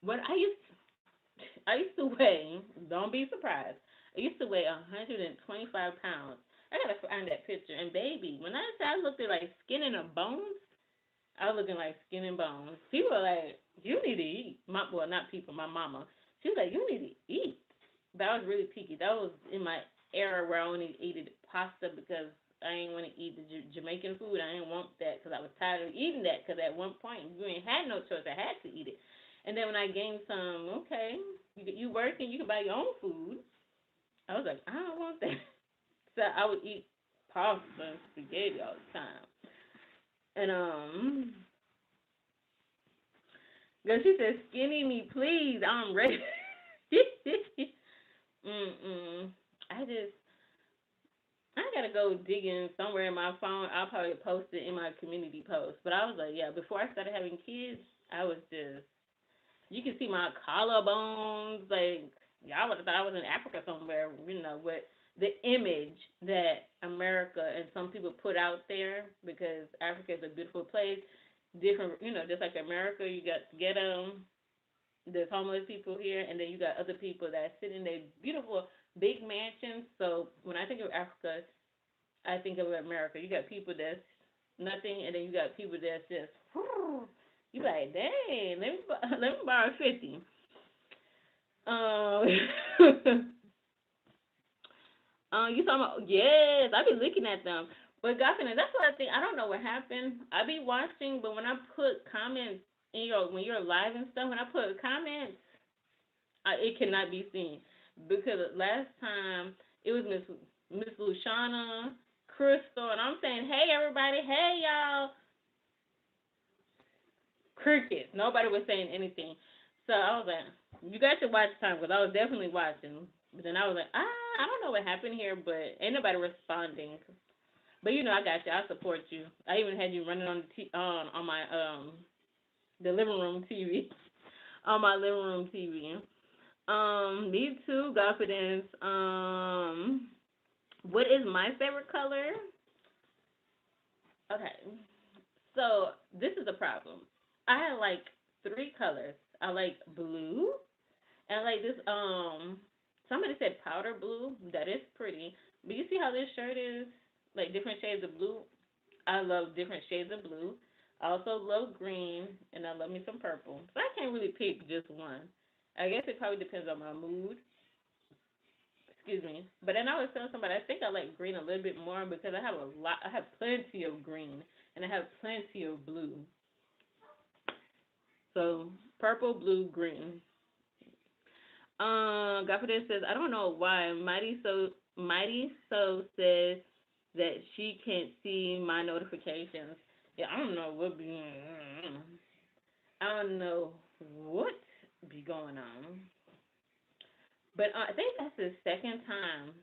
what I used to weigh. Don't be surprised. I used to weigh 125 pounds. I gotta find that picture. And baby, when I said I looked at like skin and bones, I was looking like skin and bones. People were like, "You need to eat." Well, not people. My mama. She was like, "You need to eat." But I was really picky. That was in my era where I only ate pasta because I didn't want to eat the Jamaican food. I didn't want that because I was tired of eating that. Because at one point you ain't had no choice. I had to eat it. And then when I gained some, okay, you working, you can buy your own food. I was like, I don't want that. So I would eat pasta and spaghetti all the time. And girl, she said, "Skinny me, please. I'm ready." Mm-mm. I just I gotta go digging somewhere in my phone. I'll probably post it in my community post. But I was like, yeah, before I started having kids, I was just you can see my collarbones. Like y'all would have thought I was in Africa somewhere. With the image that America and some people put out there because Africa is a beautiful place. Different, just like America, you got ghetto, there's homeless people here, and then you got other people that sit in their beautiful big mansions. So when I think of Africa, I think of America. You got people that's nothing, and then you got people that's just you like, dang, let me borrow 50. Um, you talking about yes? I be looking at them, but Goffin, that's what I think. I don't know what happened. I be watching, but when I put comments in when you're live and stuff, when I put comments, it cannot be seen because last time it was Miss Lushana, Crystal, and I'm saying, hey everybody, hey y'all, crickets. Nobody was saying anything. So I was like, you got your watch time because I was definitely watching. But then I was like, I don't know what happened here, but ain't nobody responding. But I got you. I support you. I even had you running on my the living room TV on my living room TV. Me too, confidence. What is my favorite color? Okay, so this is a problem. I have like three colors. I like blue. And I like this somebody said powder blue. That is pretty. But you see how this shirt is? Like different shades of blue. I love different shades of blue. I also love green and I love me some purple. So I can't really pick just one. I guess it probably depends on my mood. Excuse me. But then I was telling somebody I think I like green a little bit more because I have plenty of green and I have plenty of blue. So purple, blue, green. Godfrey says, I don't know why. Mighty so says that she can't see my notifications. Yeah, I don't know what be I don't know what be going on. But I think that's the second time.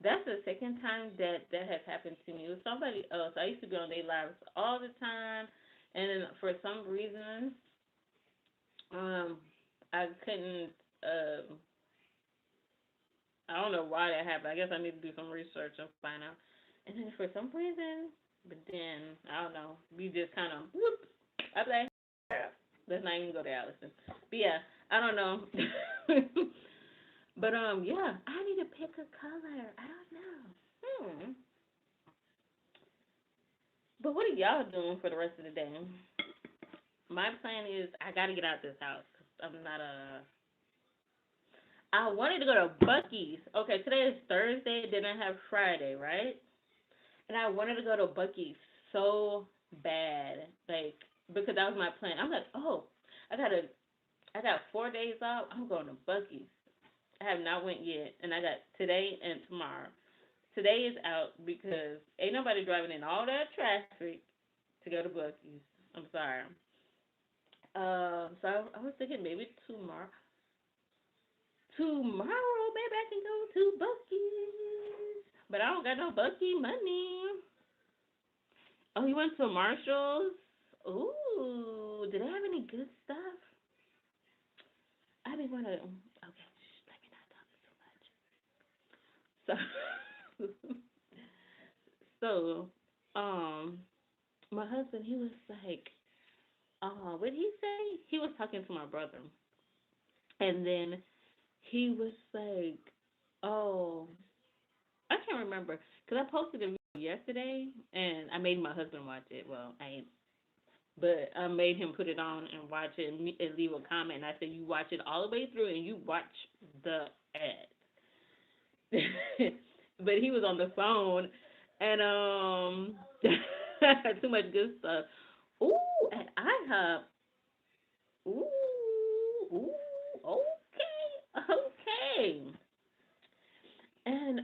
That's the second time that that has happened to me with somebody else. I used to be on their lives all the time, and then for some reason, um, I couldn't. I don't know why that happened. I guess I need to do some research and find out. And then for some reason, but then I don't know. We just kind of whoop. I was like, let's not even go to Allison. But yeah, I don't know. But yeah, I need to pick a color. I don't know. But what are y'all doing for the rest of the day? My plan is I gotta get out this house. I'm not a. I wanted to go to Bucky's. Okay, today is Thursday. Then I have Friday, right? And I wanted to go to Bucky's so bad, like because that was my plan. I'm like, oh, I got a, I got 4 days off. I'm going to Bucky's. I have not went yet, and I got today and tomorrow. Today is out because ain't nobody driving in all that traffic to go to Bucky's. I'm sorry. So I was thinking maybe tomorrow. Tomorrow, maybe I can go to Bucky's, but I don't got no Bucky money. Oh, you went to Marshalls? Ooh, did they have any good stuff? I didn't want to. Okay, let me not talk too much. So, so, um, my husband, he was like, what did he say? He was talking to my brother, and then he was like, oh, I can't remember because I posted a video yesterday, and I made my husband watch it. Well, I ain't, but I made him put it on and watch it and leave a comment. And I said, you watch it all the way through, and you watch the ad. But he was on the phone, and too much good stuff. Ooh, at IHOP. Ooh, ooh, okay, okay. And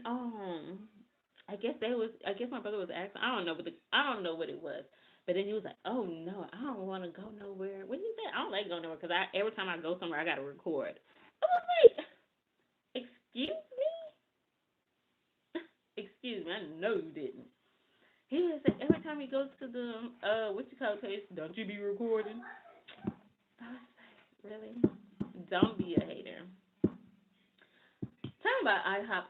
I guess my brother was asking. I don't know what it was. But then he was like, "Oh no, I don't want to go nowhere." What did he say? I don't like going nowhere because every time I go somewhere, I got to record. I was like, "Excuse me, excuse me." I know you didn't. He was like, every time he goes to the what you call it place, don't you be recording? I was like, really? Don't be a hater. Talking about IHOP,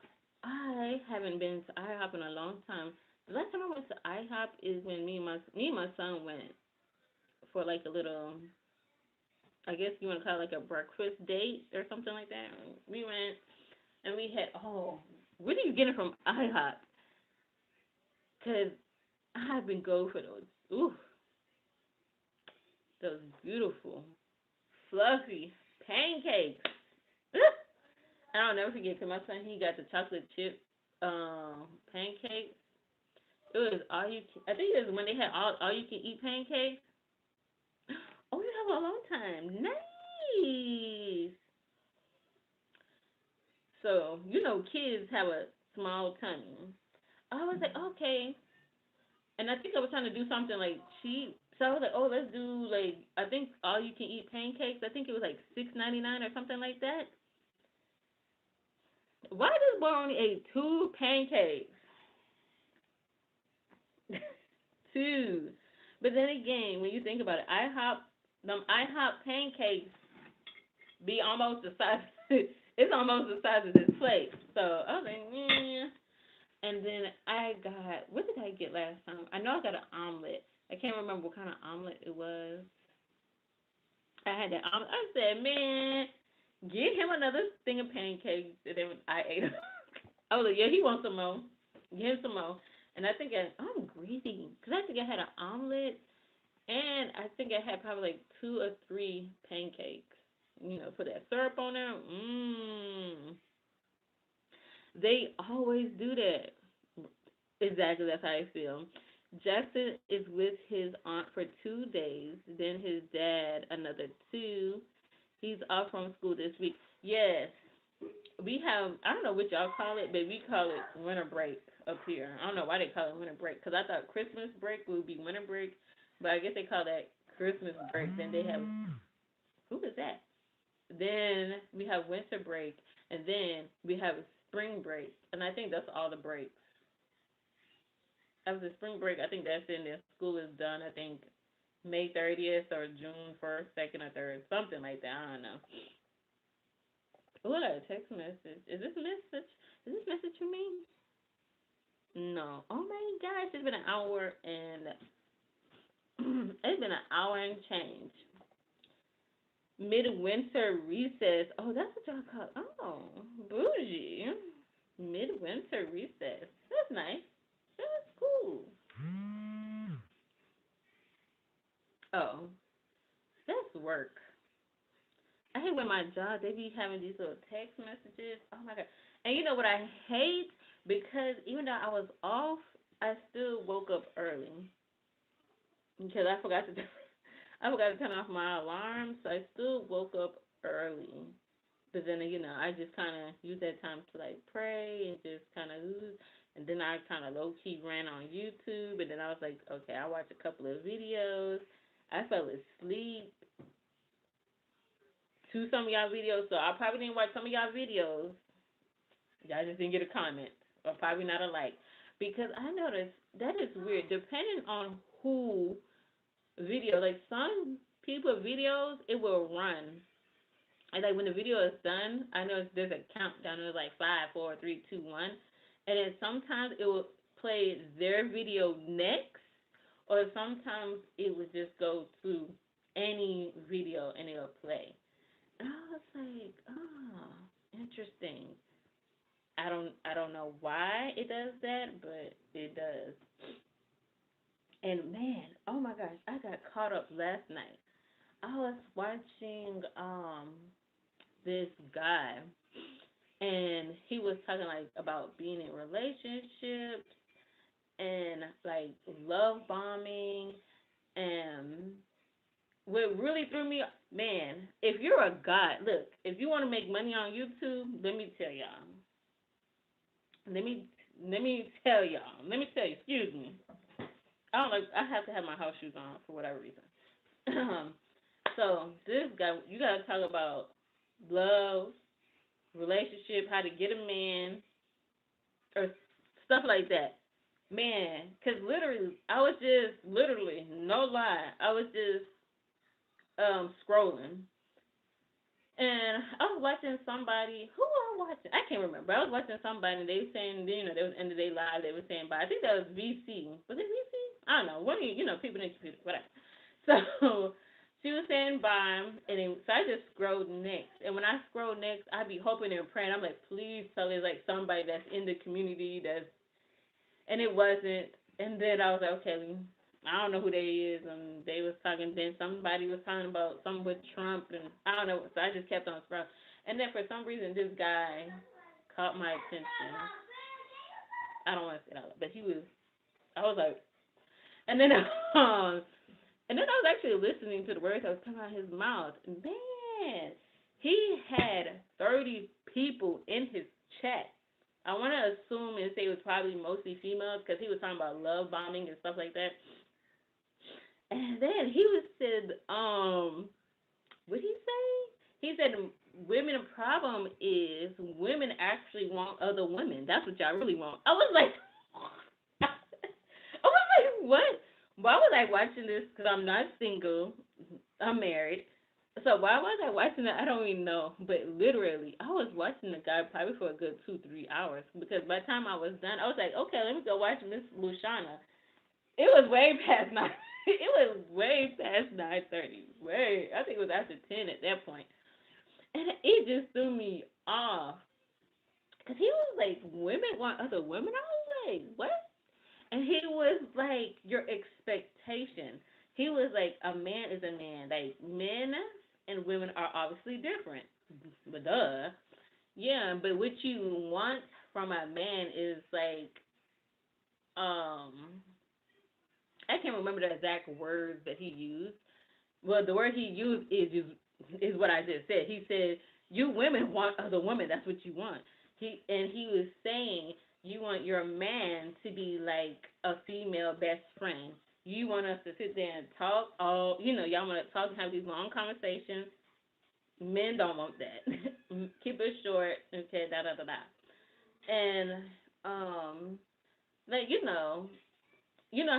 I haven't been to IHOP in a long time. The last time I went to IHOP is when me and my son went for like a little, I guess you want to call it like a breakfast date or something like that. We went and we had where do you get it from IHOP? Cause I've been going for those. Ooh, those beautiful, fluffy pancakes. I'll never forget because my son he got the chocolate chip pancakes. It was all you. I think it was when they had all you can eat pancakes. Oh, you have a long time. Nice. So kids have a small tummy. I was like, okay, and I think I was trying to do something like cheap. So I was like, oh, let's do like I think all you can eat pancakes. I think it was like $6.99 or something like that. Why does boy only ate two pancakes? Two. But then again, when you think about it, IHOP pancakes be almost the size. It's almost the size of this plate. So I was like, yeah. And then I got what did I get last time? I know I got an omelet. I can't remember what kind of omelet it was. I had that. I said, man, get him another thing of pancakes. And then I ate them. I was like, yeah, he wants some more. Get him some more. And I think I'm greedy because I think I had an omelet and I think I had probably like 2 or 3 pancakes. Put that syrup on there. Mmm. They always do that. Exactly, that's how I feel. Jackson is with his aunt for 2 days, then his dad another 2. He's off from school this week. Yes, we have, I don't know what y'all call it, but we call it winter break up here. I don't know why they call it winter break, because I thought Christmas break would be winter break, but I guess they call that Christmas break. Then they have, who is that? Then we have winter break, and then we have spring break, and I think that's all the breaks. After spring break, I think that's in there. School is done. I think May 30th or June 1st, 2nd, or 3rd, something like that. I don't know. Oh, I got a text message. Is this message? Is this message for me? No. Oh my gosh, it's been an hour and it's been an hour and change. Midwinter recess. Oh, that's what y'all call. Oh, bougie. Midwinter recess. That's nice. That's cool. Oh, that's work. I hate when my job they be having these little text messages. Oh my god! And you know what I hate? Because even though I was off, I still woke up early because I forgot to I forgot to turn off my alarm, so I still woke up early. But then I just kind of used that time to like pray and just kind of, and then I kind of low key ran on YouTube, and then I was like, okay, I watched a couple of videos. I fell asleep to some of y'all videos, so I probably didn't watch some of y'all videos. Y'all just didn't get a comment, or probably not a like, because I noticed that is weird. Depending on who video, like some people videos, it will run. And like when the video is done, I know there's a countdown. It's like 5, 4, 3, 2, 1, and then sometimes it will play their video next, or sometimes it would just go to any video and it'll play. And I was like, oh, interesting. I don't know why it does that, but it does. And man, oh my gosh, I got caught up last night. I was watching this guy, and he was talking like about being in relationships and like love bombing, and what really threw me, man, if you're a guy, look, if you want to make money on YouTube, let me tell y'all. Let me tell y'all. Let me tell you. Excuse me. I don't like. I have to have my house shoes on for whatever reason. So this guy, you gotta talk about love, relationship, how to get a man, or stuff like that. Man, cause literally, I was just literally, no lie, I was just scrolling, and I was watching somebody. Who was I watching? I can't remember. I was watching somebody, and they were saying, they was end of their live. They were saying, but I think that was VC. Was it VC? I don't know. One of people in the computer, whatever. So she was saying bye, and then, so I just scrolled next. And when I scroll next, I be hoping and praying. I'm like, please tell it's like somebody that's in the community and it wasn't. And then I was like, okay, I don't know who they is, and they was talking. Then somebody was talking about something with Trump, and I don't know. So I just kept on scrolling. And then for some reason, this guy caught my attention. I don't want to say that, but he was. I was like, and then and then I was actually listening to the words that was coming out of his mouth. Man, he had 30 people in his chat. I want to assume and say it was probably mostly females because he was talking about love bombing and stuff like that. And then he was said, what did he say? He said, women, the problem is women actually want other women. That's what y'all really want. I was like, what? Why was I watching this? Because I'm not single. I'm married. So why was I watching it? I don't even know. But literally, I was watching the guy probably for a good 2, 3 hours. Because by the time I was done, I was like, okay, let me go watch Miss Luciana. It was way past 9. It was way past 9:30. Way, I think it was after 10 at that point, and it just threw me off. Cause he was like, women want other women. I was like, what? And he was like, your expectation. He was like, a man is a man. Like men and women are obviously different. But duh. Yeah, but what you want from a man is like, um, I can't remember the exact words that he used. Well, the word he used is what I just said. He said, "You women want other women. That's what you want." He was saying you want your man to be like a female best friend. You want us to sit there and talk. All y'all want to talk and have these long conversations. Men don't want that. Keep it short. Okay, da da da da. And um, like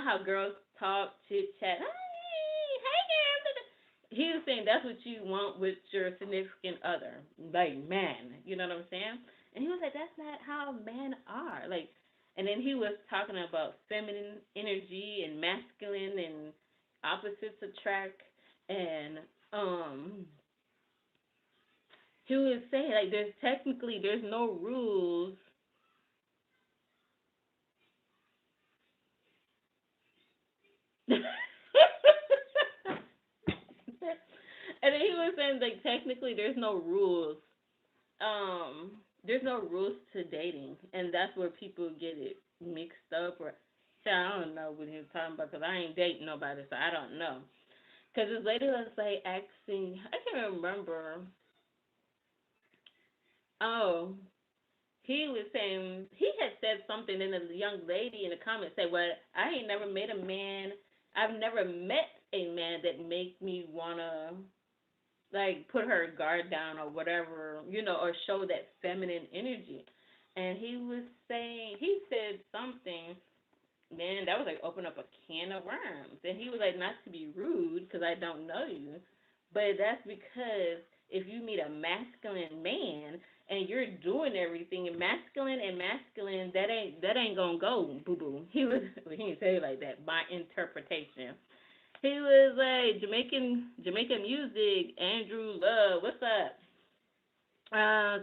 how girls talk, chit chat. Hey, girl. He was saying that's what you want with your significant other, like man. You know what I'm saying? And he was like, that's not how men are. Like, and then he was talking about feminine energy and masculine and opposites attract. And he was saying like, there's no rules. And then he was saying like technically um there's no rules to dating, and that's where people get it mixed up. Or so I don't know what he was talking about because I ain't dating nobody, so I don't know. Because this lady was like asking, I can't remember. Oh, he was saying he had said something, and a young lady in the comments said, "Well, I ain't never met a man. I've never met a man that make me wanna like put her guard down or whatever, or show that feminine energy." And he said something, man, that was like open up a can of worms. And he was like, not to be rude, because I don't know you, but that's because if you meet a masculine man and you're doing everything and masculine, that ain't gonna go, boo boo. He didn't say it like that. My interpretation. He was like Jamaican music. Andrew Love, what's up?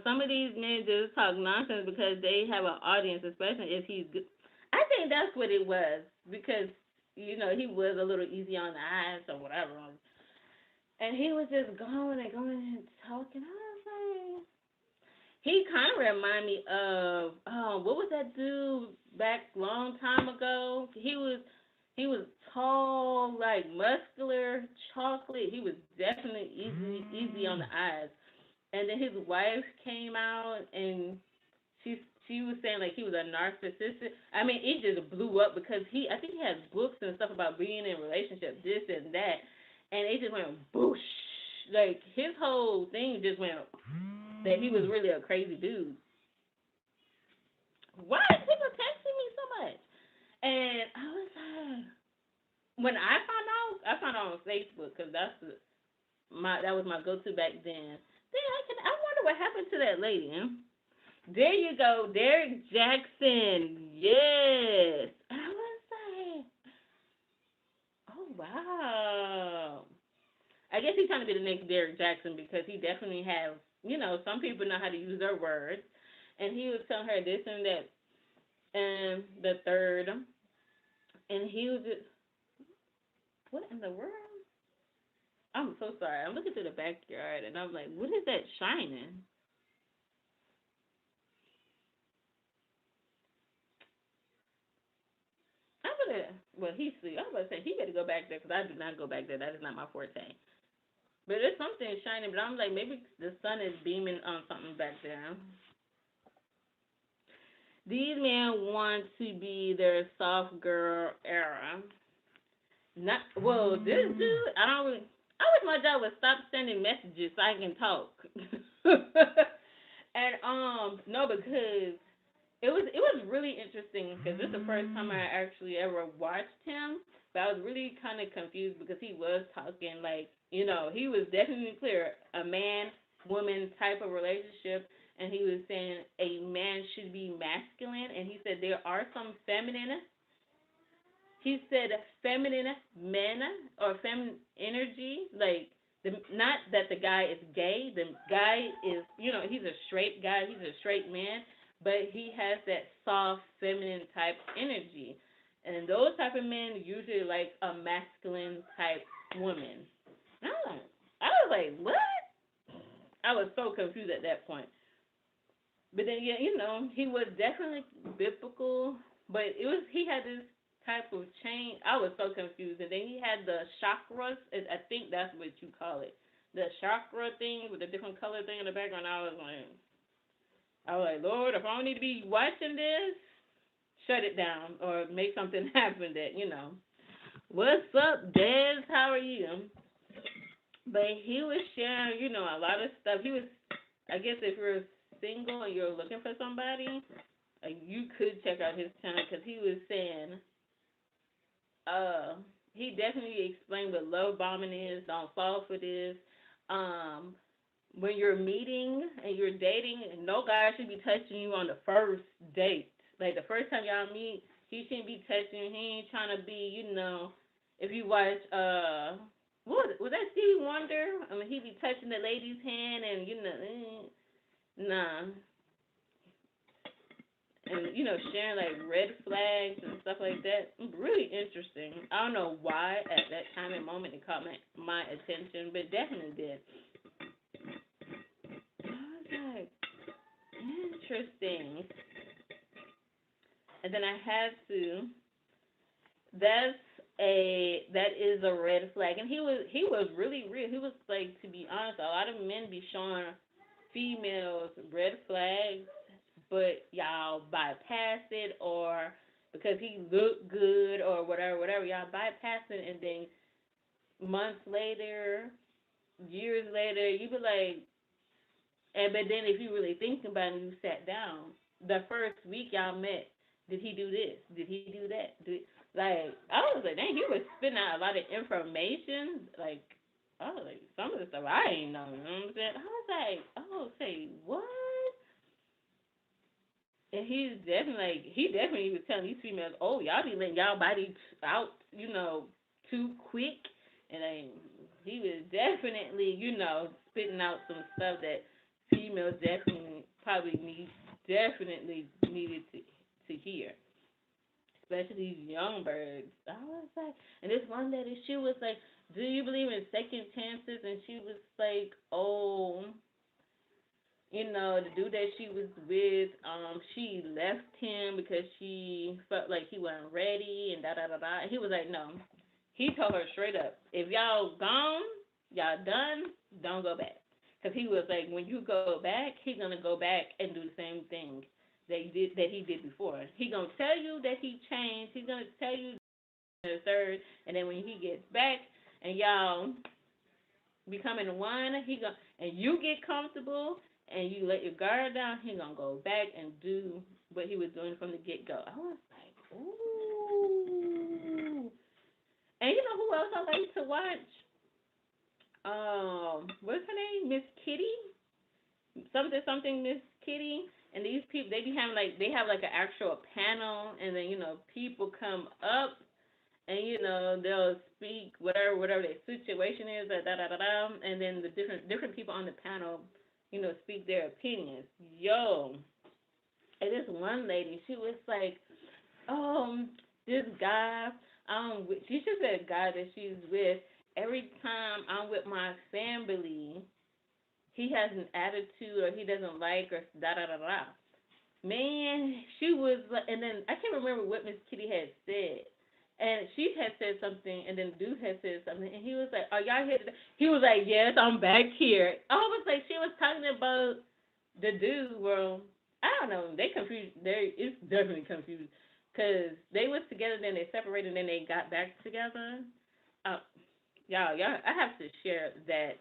Some of these men just talk nonsense because they have an audience, especially if he's good. I think that's what it was because he was a little easy on the eyes or whatever, and he was just going and talking. I was like, he kind of remind me of what was that dude back long time ago? He was tall, like muscular, chocolate. He was definitely easy on the eyes. And then his wife came out and she was saying like he was a narcissist. I mean, it just blew up because I think he has books and stuff about being in relationships, this and that, and it just went boosh. Like his whole thing just went that he was really a crazy dude. Why is people texting me so much? And I was like, when I found out on Facebook because that was my go-to back then. Then I wonder what happened to that lady. Huh? There you go, Derek Jackson. Yes. And I was like, oh wow. I guess he's trying to be the next Derek Jackson because he definitely has, some people know how to use their words. And he was telling her this and that and the third. And he was just, what in the world? I'm so sorry. I'm looking through the backyard and I'm like, what is that shining? I'm gonna, well, he's sleep. I was about to say he better go back there because I do not go back there. That is not my forte. But there's something shining. But I'm like, maybe the sun is beaming on something back there. These men want to be their soft girl era. Not well. This dude, I don't really. I wish my job would stop sending messages so I can talk. And no, because it was really interesting because this is the first time I actually ever watched him. But I was really kind of confused because he was talking like he was definitely clear a man woman type of relationship, and he was saying a man should be masculine, and he said there are some feminine he said feminine men or feminine energy, like not that the guy is gay. The guy is, he's a straight guy. He's a straight man, but he has that soft feminine type energy, and those type of men usually like a masculine type woman. I was like, what? I was so confused at that point. But then, yeah, he was definitely biblical, but he had this type of chain. I was so confused. And then he had the chakras. I think that's what you call it. The chakra thing with the different color thing in the background. I was like, Lord, if I don't need to be watching this, shut it down or make something happen that. What's up, Des? How are you? But he was sharing, a lot of stuff. I guess if you're single and you're looking for somebody, you could check out his channel because he was saying, uh, he definitely explained what love bombing is. Don't fall for this. Um, when you're meeting and you're dating, no guy should be touching you on the first date. Like the first time y'all meet, he shouldn't be touching you. He ain't trying to be, if you watch, what was that Stevie Wonder? I mean, he be touching the lady's hand and nah, and sharing like red flags and stuff like that. Really interesting. I don't know why at that time and moment it caught my attention, but it definitely did. I was like, interesting. And then I had to. That is a red flag, and he was really real. He was like, to be honest, a lot of men be showing females red flags, but y'all bypass it, or because he looked good or whatever, y'all bypass it, and then months later, years later, you be like, but then if you really think about it, you sat down. The first week y'all met, did he do this? Did he do that? I was like, dang, he was spitting out a lot of information. Like, I was like, some of the stuff I ain't know. You know what I'm saying? I was like, oh, say what? And he definitely was telling these females, oh, y'all be letting y'all body out, too quick. And he was definitely, spitting out some stuff that females definitely needed to hear, especially these young birds. I was like, and this one lady, she was like, do you believe in second chances? And she was like, oh, the dude that she was with, she left him because she felt like he wasn't ready and da da da da. And he was like, no. He told her straight up, if y'all gone, y'all done, don't go back. Because he was like, when you go back, he's gonna go back and do the same thing that he did before. He gonna tell you that he changed. He's gonna tell you the third, and then when he gets back and y'all becoming one, and you get comfortable and you let your guard down, he gonna go back and do what he was doing from the get go. I was like, ooh. And you know who else I like to watch? What's her name? Miss Kitty? Something Miss Kitty. And these people, they have like an actual panel, and then people come up, and they'll speak whatever their situation is, da da da da, and then the different people on the panel, speak their opinions. Yo, and this one lady, she was like, this guy, she just said a guy that she's with. Every time I'm with my family, he has an attitude or he doesn't like or da da da da. Man, she was, and then I can't remember what Miss Kitty had said. And she had said something, and then the dude had said something, and he was like, "Are y'all here?" He was like, "Yes, I'm back here." I was like, she was talking about the dude. Well, I don't know. They confused. It's definitely confused because they was together, then they separated, and then they got back together. Uh, y'all, I have to share that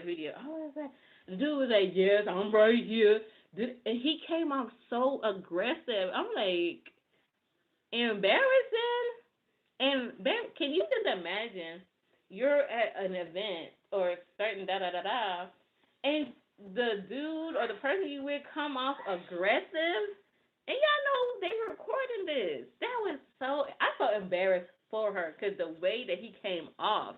video. I was like, the dude was like, "Yes, I'm right here," and he came off so aggressive. I'm like, embarrassing. And can you just imagine you're at an event or certain da da da da, and the dude or the person you with come off aggressive, And y'all know they were recording this. That was so. I felt embarrassed for her because the way that he came off,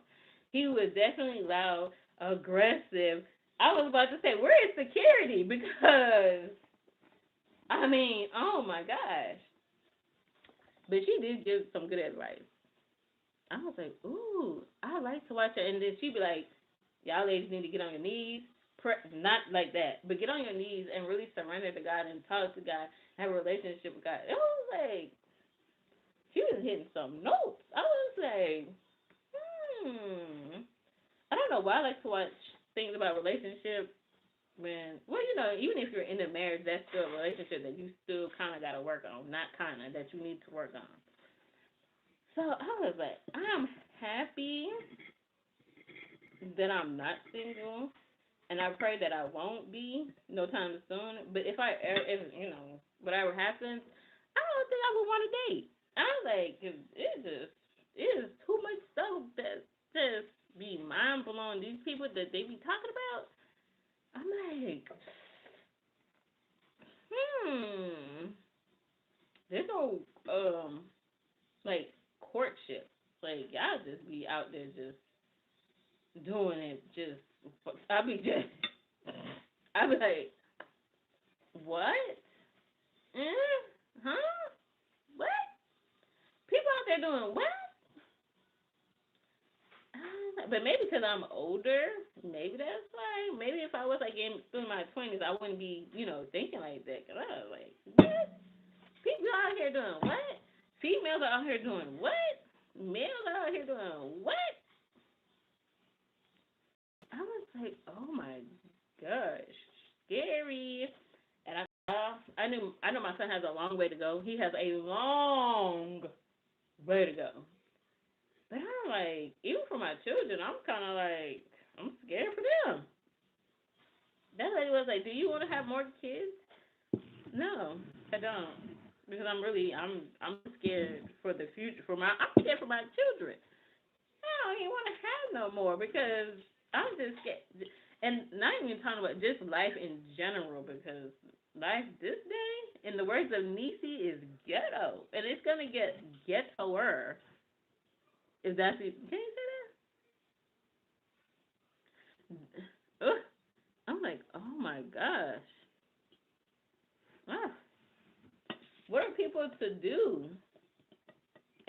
he was definitely loud, aggressive. I was about to say, where is security? Because I mean, oh my gosh. But she did give some good advice. I was like, ooh, I like to watch her. And then she'd be like, y'all ladies need to get on your knees. Not like that, but get on your knees and really surrender to God and talk to God, have a relationship with God. It was like, she was hitting some notes. I was like, hmm. I don't know why I like to watch things about relationships when, well, even if you're in a marriage, that's still a relationship that you still kind of got to work on. Not kind of, that you need to work on. So I was like, I'm happy that I'm not single, and I pray that I won't be no time soon. But if whatever happens, I don't think I would want to date. I was like, it is too much stuff that just be mind blowing. These people that they be talking about, I'm like, there's no like courtship. Like y'all just be out there just doing it. Just I be like, what? Huh? What? People out there doing what? But maybe because I'm older, maybe that's why. Maybe if I was like through my 20s, I wouldn't be, thinking like that. Cause I was like, what? People out here doing what? Females are out here doing what? Males are out here doing what? I was like, oh my gosh, scary. And I know my son has a long way to go. He has a long way to go. But I'm like, even for my children, I'm kind of like, I'm scared for them. That lady was like, "Do you want to have more kids?" No, I don't, because I'm scared for the future. I'm scared for my children. I don't even want to have no more because I'm just scared. And not even talking about just life in general, because life this day, in the words of Nisi, is ghetto, and it's gonna get ghettoer. Is that the? Can you say that? Ugh. I'm like, oh my gosh. Ah, what are people to do?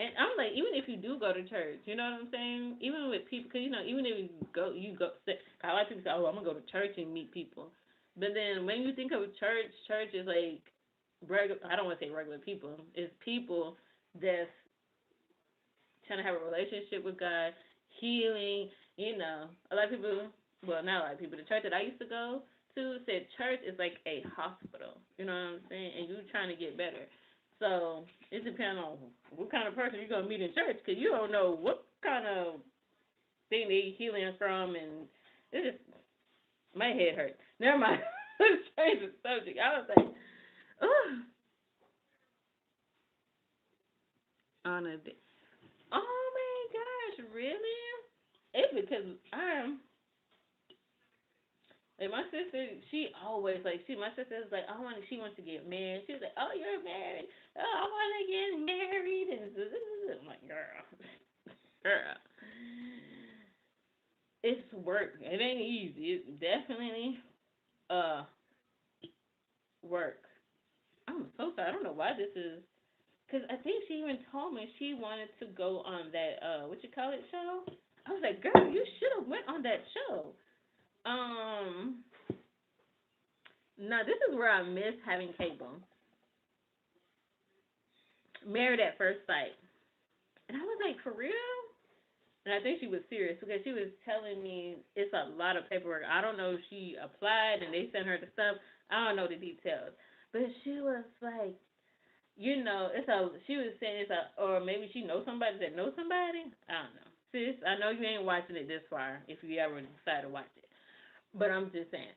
And I'm like, even if you do go to church, you know what I'm saying? Even with people, because even if you go. A lot of people say, "Oh, I'm gonna go to church and meet people," but then when you think of church, church is like regular. I don't want to say regular people. It's people that's trying to have a relationship with God, healing. A lot of people. Well, not a lot of people. The church that I used to go to said church is like a hospital. You know what I'm saying? And you trying to get better. So it depends on what kind of person you're gonna meet in church, because you don't know what kind of thing they healing from, and it just my head hurts. Never mind. Let's change the subject. I was like, oh, on a day. Oh my gosh, really? It's because I'm like my sister. She always my sister's like, she wants to get married. She was like, oh, you're married. Oh, I want to get married, and I'm like, girl, it's work. It ain't easy. It's definitely uh work. I'm so sorry. I don't know why this is. Cause I think she even told me she wanted to go on that what you call it show. I was like, girl, you should have went on that show. Um, now this is where I miss having cable. Married at First Sight, and I was like, for real? And I think she was serious because she was telling me it's a lot of paperwork. I don't know if she applied and they sent her the stuff. I don't know the details, but she was like, she was saying or maybe she knows somebody that knows somebody. I don't know. Sis, I know you ain't watching it this far if you ever decide to watch it. But I'm just saying.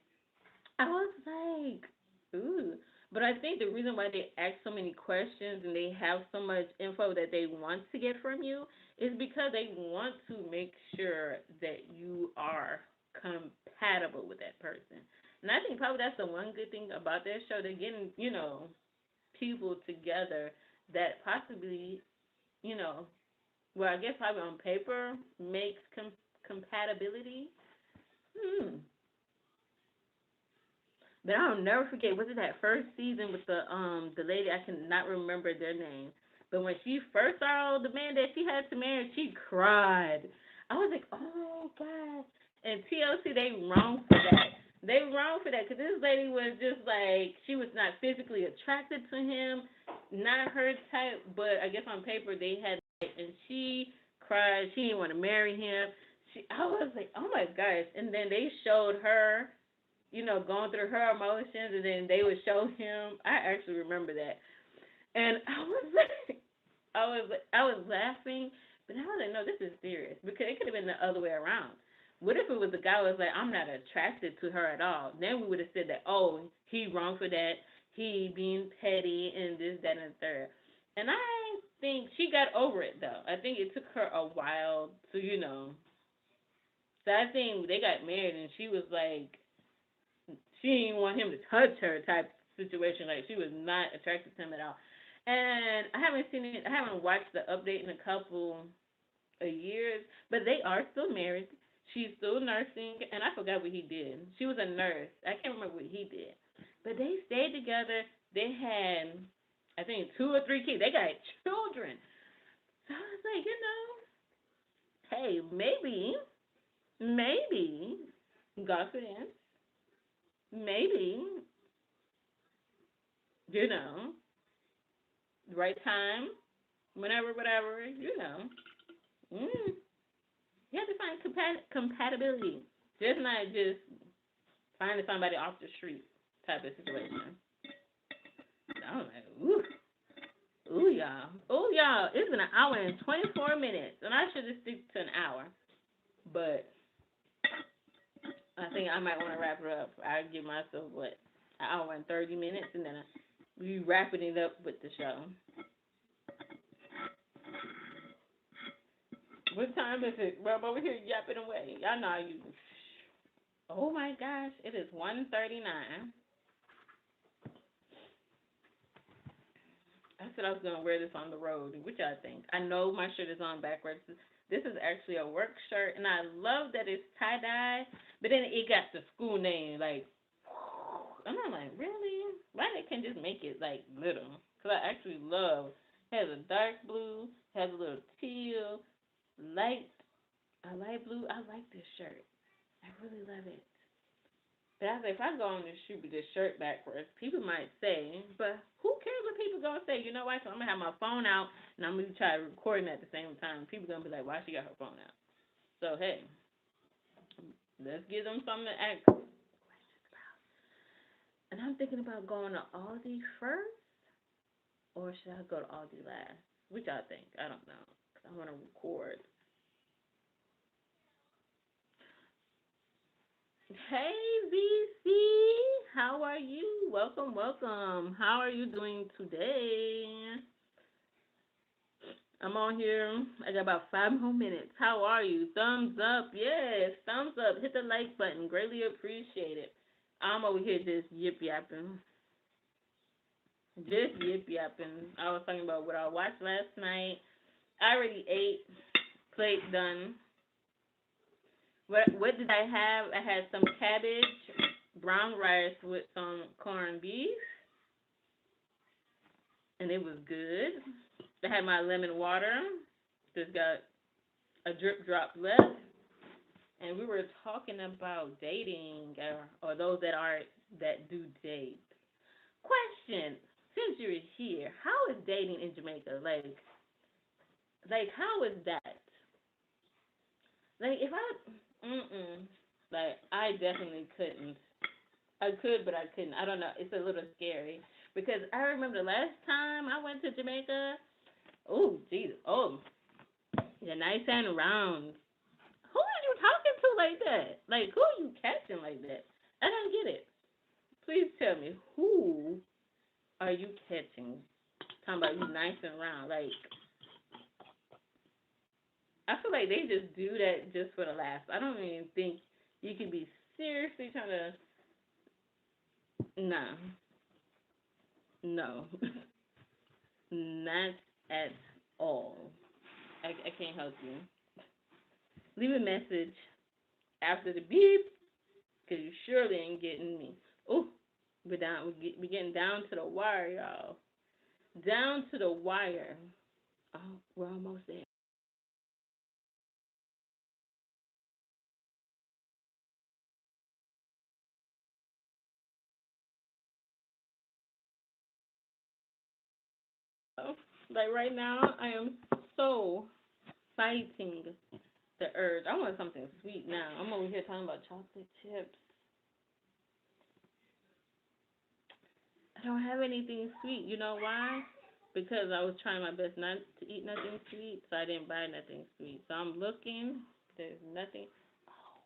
I was like, ooh. But I think the reason why they ask so many questions and they have so much info that they want to get from you is because they want to make sure that you are compatible with that person. And I think probably that's the one good thing about that show. They're getting, people together that possibly, you know, well, I guess probably on paper makes compatibility. Hmm. But I'll never forget. Was it that first season with the lady? I cannot remember their name. But when she first saw the man that she had to marry, she cried. I was like, oh God. And TLC, they wrong for that. They wrong for that because this lady was just like she was not physically attracted to him, not her type. But I guess on paper they had, and she cried. She didn't want to marry him. I was like, oh my gosh. And then they showed her, going through her emotions, and then they would show him. I actually remember that, and I was like, I was laughing, but I was like, no, this is serious because it could have been the other way around. What if it was the guy who was like, I'm not attracted to her at all? Then we would have said that, oh, he wrong for that, he being petty and this, that, and the third. And I think she got over it though. I think it took her a while to, So I think they got married, and she was like, she didn't want him to touch her type situation. Like she was not attracted to him at all. And I haven't seen it. I haven't watched the update in a couple of years, but they are still married. She's still nursing, and I forgot what he did. She was a nurse. I can't remember what he did, but they stayed together. They had, I think, 2 or 3 kids. They got children. So I was like, hey, maybe, God forbid, maybe, you know, right time, whenever, whatever, Mm, you have to find compatibility. Just not just finding somebody off the street type of situation. I was like, ooh, y'all. It's been an hour and 24 minutes, and I should have stick to an hour, but I think I might want to wrap it up. I give myself an hour and 30 minutes, and then we wrapping it up with the show. What time is it? Well, I'm over here yapping away. Y'all know you. Oh my gosh, it is 1:39. I said I was gonna wear this on the road. What y'all think? I know my shirt is on backwards. This is actually a work shirt, and I love that it's tie dye. But then it got the school name, like, and I'm like, really? Why they can't just make it like little? Cause I actually love. It has a dark blue, has a little teal, light, a light blue. I like this shirt. I really love it. But I was like, if I go on this shoot with this shirt backwards, people might say, but who cares what people gonna say? You know why? So I'm gonna have my phone out and I'm gonna try recording at the same time. People gonna be like, why she got her phone out? So hey, let's give them something to ask questions about. And I'm thinking about going to Aldi first, or should I go to Aldi last? Which I think I don't know. 'Cause I want to record. Hey VC, how are you? Welcome, welcome. How are you doing today? I'm on here. I got about 5 more minutes. How are you? Thumbs up. Yes, thumbs up. Hit the like button. Greatly appreciate it. I'm over here just yip yapping. Just yip yapping. I was talking about what I watched last night. I already ate. Plate done. What did I have? I had some cabbage, brown rice with some corned beef, and it was good. I had my lemon water. Just got a drip drop left, and we were talking about dating or those that do date. Question: since you're here, how is dating in Jamaica? Like how is that? Like if like I definitely couldn't. I could, but I couldn't. I don't know. It's a little scary because I remember the last time I went to Jamaica. Oh, Jesus. Oh, yeah, nice and round. Who are you talking to like that? Like, who are you catching like that? I don't get it. Please tell me, who are you catching? Talking about you nice and round. Like, I feel like they just do that just for the laughs. I don't even think you can be seriously trying to. Nah. No, not at all. I can't help you. Leave a message after the beep, because you surely ain't getting me. Oh, we're getting down to the wire, y'all. Down to the wire. Oh, we're almost there. Oh, like right now, I am so fighting the urge. I want something sweet now. I'm over here talking about chocolate chips. I don't have anything sweet. You know why? Because I was trying my best not to eat nothing sweet, so I didn't buy nothing sweet. So I'm looking. There's nothing. Oh,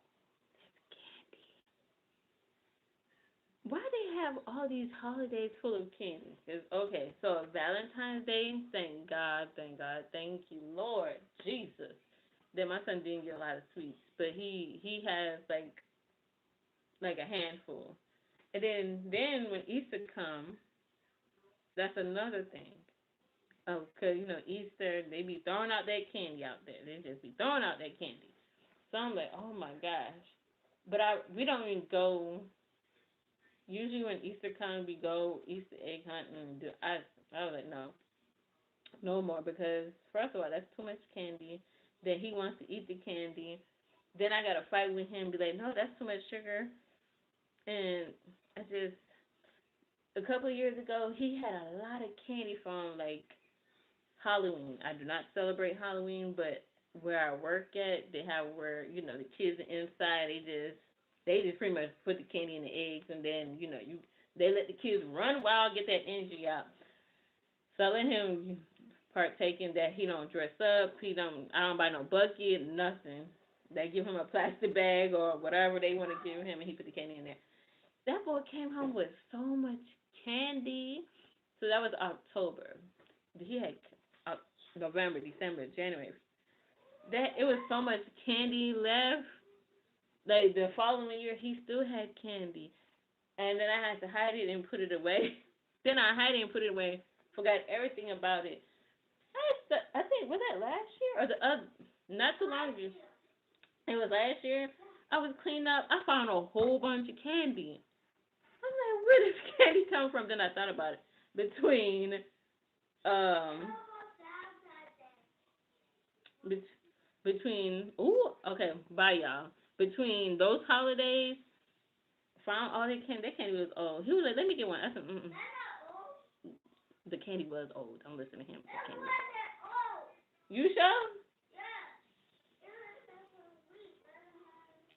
candy. Why they have all these holidays full of candy? Okay, so Valentine's Day, thank God, thank you, Lord Jesus. Then my son didn't get a lot of sweets, but he has like a handful. And then when Easter comes, that's another thing. Oh, 'cause Easter they be throwing out that candy out there. They just be throwing out that candy. So I'm like, oh my gosh. But we don't even go. Usually when Easter comes, we go Easter egg hunting and do. I was like, no, no more, because first of all, that's too much candy. Then he wants to eat the candy. Then I gotta fight with him, be like, no, that's too much sugar. And I just a couple of years ago, he had a lot of candy from like Halloween. I do not celebrate Halloween, but where I work at, they have where the kids are inside. They just pretty much put the candy in the eggs, and then they let the kids run wild, get that energy out. So I let him partake in that. He don't dress up. I don't buy no bucket, nothing. They give him a plastic bag or whatever they want to give him, and he put the candy in there. That boy came home with so much candy. So that was October. He had November, December, January. That it was so much candy left. Like the following year, he still had candy, and then I had to hide it and put it away. Then I hid it and put it away. Forgot everything about it. I think was that last year or the other? Not too long ago. It was last year. I was cleaning up. I found a whole bunch of candy. I'm like, where did this candy come from? Then I thought about it. Um bet- between okay, bye y'all. Between those holidays, found all that candy. That candy was old. He was like, let me get one. I said, mm. The candy was old. Don't listen to him. The candy. You sure?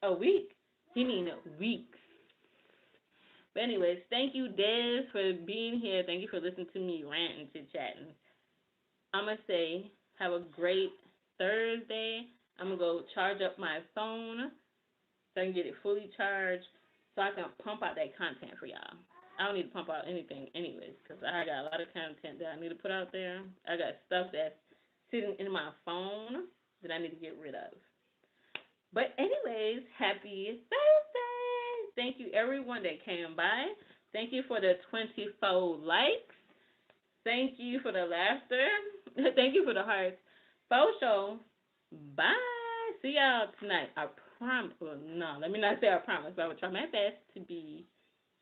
A week? He mean weeks. But anyways, thank you, Des, for being here. Thank you for listening to me rant and chit chatting. I'm gonna say have a great Thursday. I'm gonna go charge up my phone so I can get it fully charged so I can pump out that content for y'all. I don't need to pump out anything anyways because I got a lot of content that I need to put out there. I got stuff that's sitting in my phone that I need to get rid of. But anyways, happy Thursday! Thank you everyone that came by. Thank you for the 24 likes. Thank you for the laughter. Thank you for the hearts. Faux show. Bye. See y'all tonight. I promise. Well, no, let me not say I promise, but I will try my best to be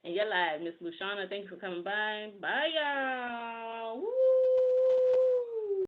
in your life. Miss Lushana, thank you for coming by. Bye, y'all.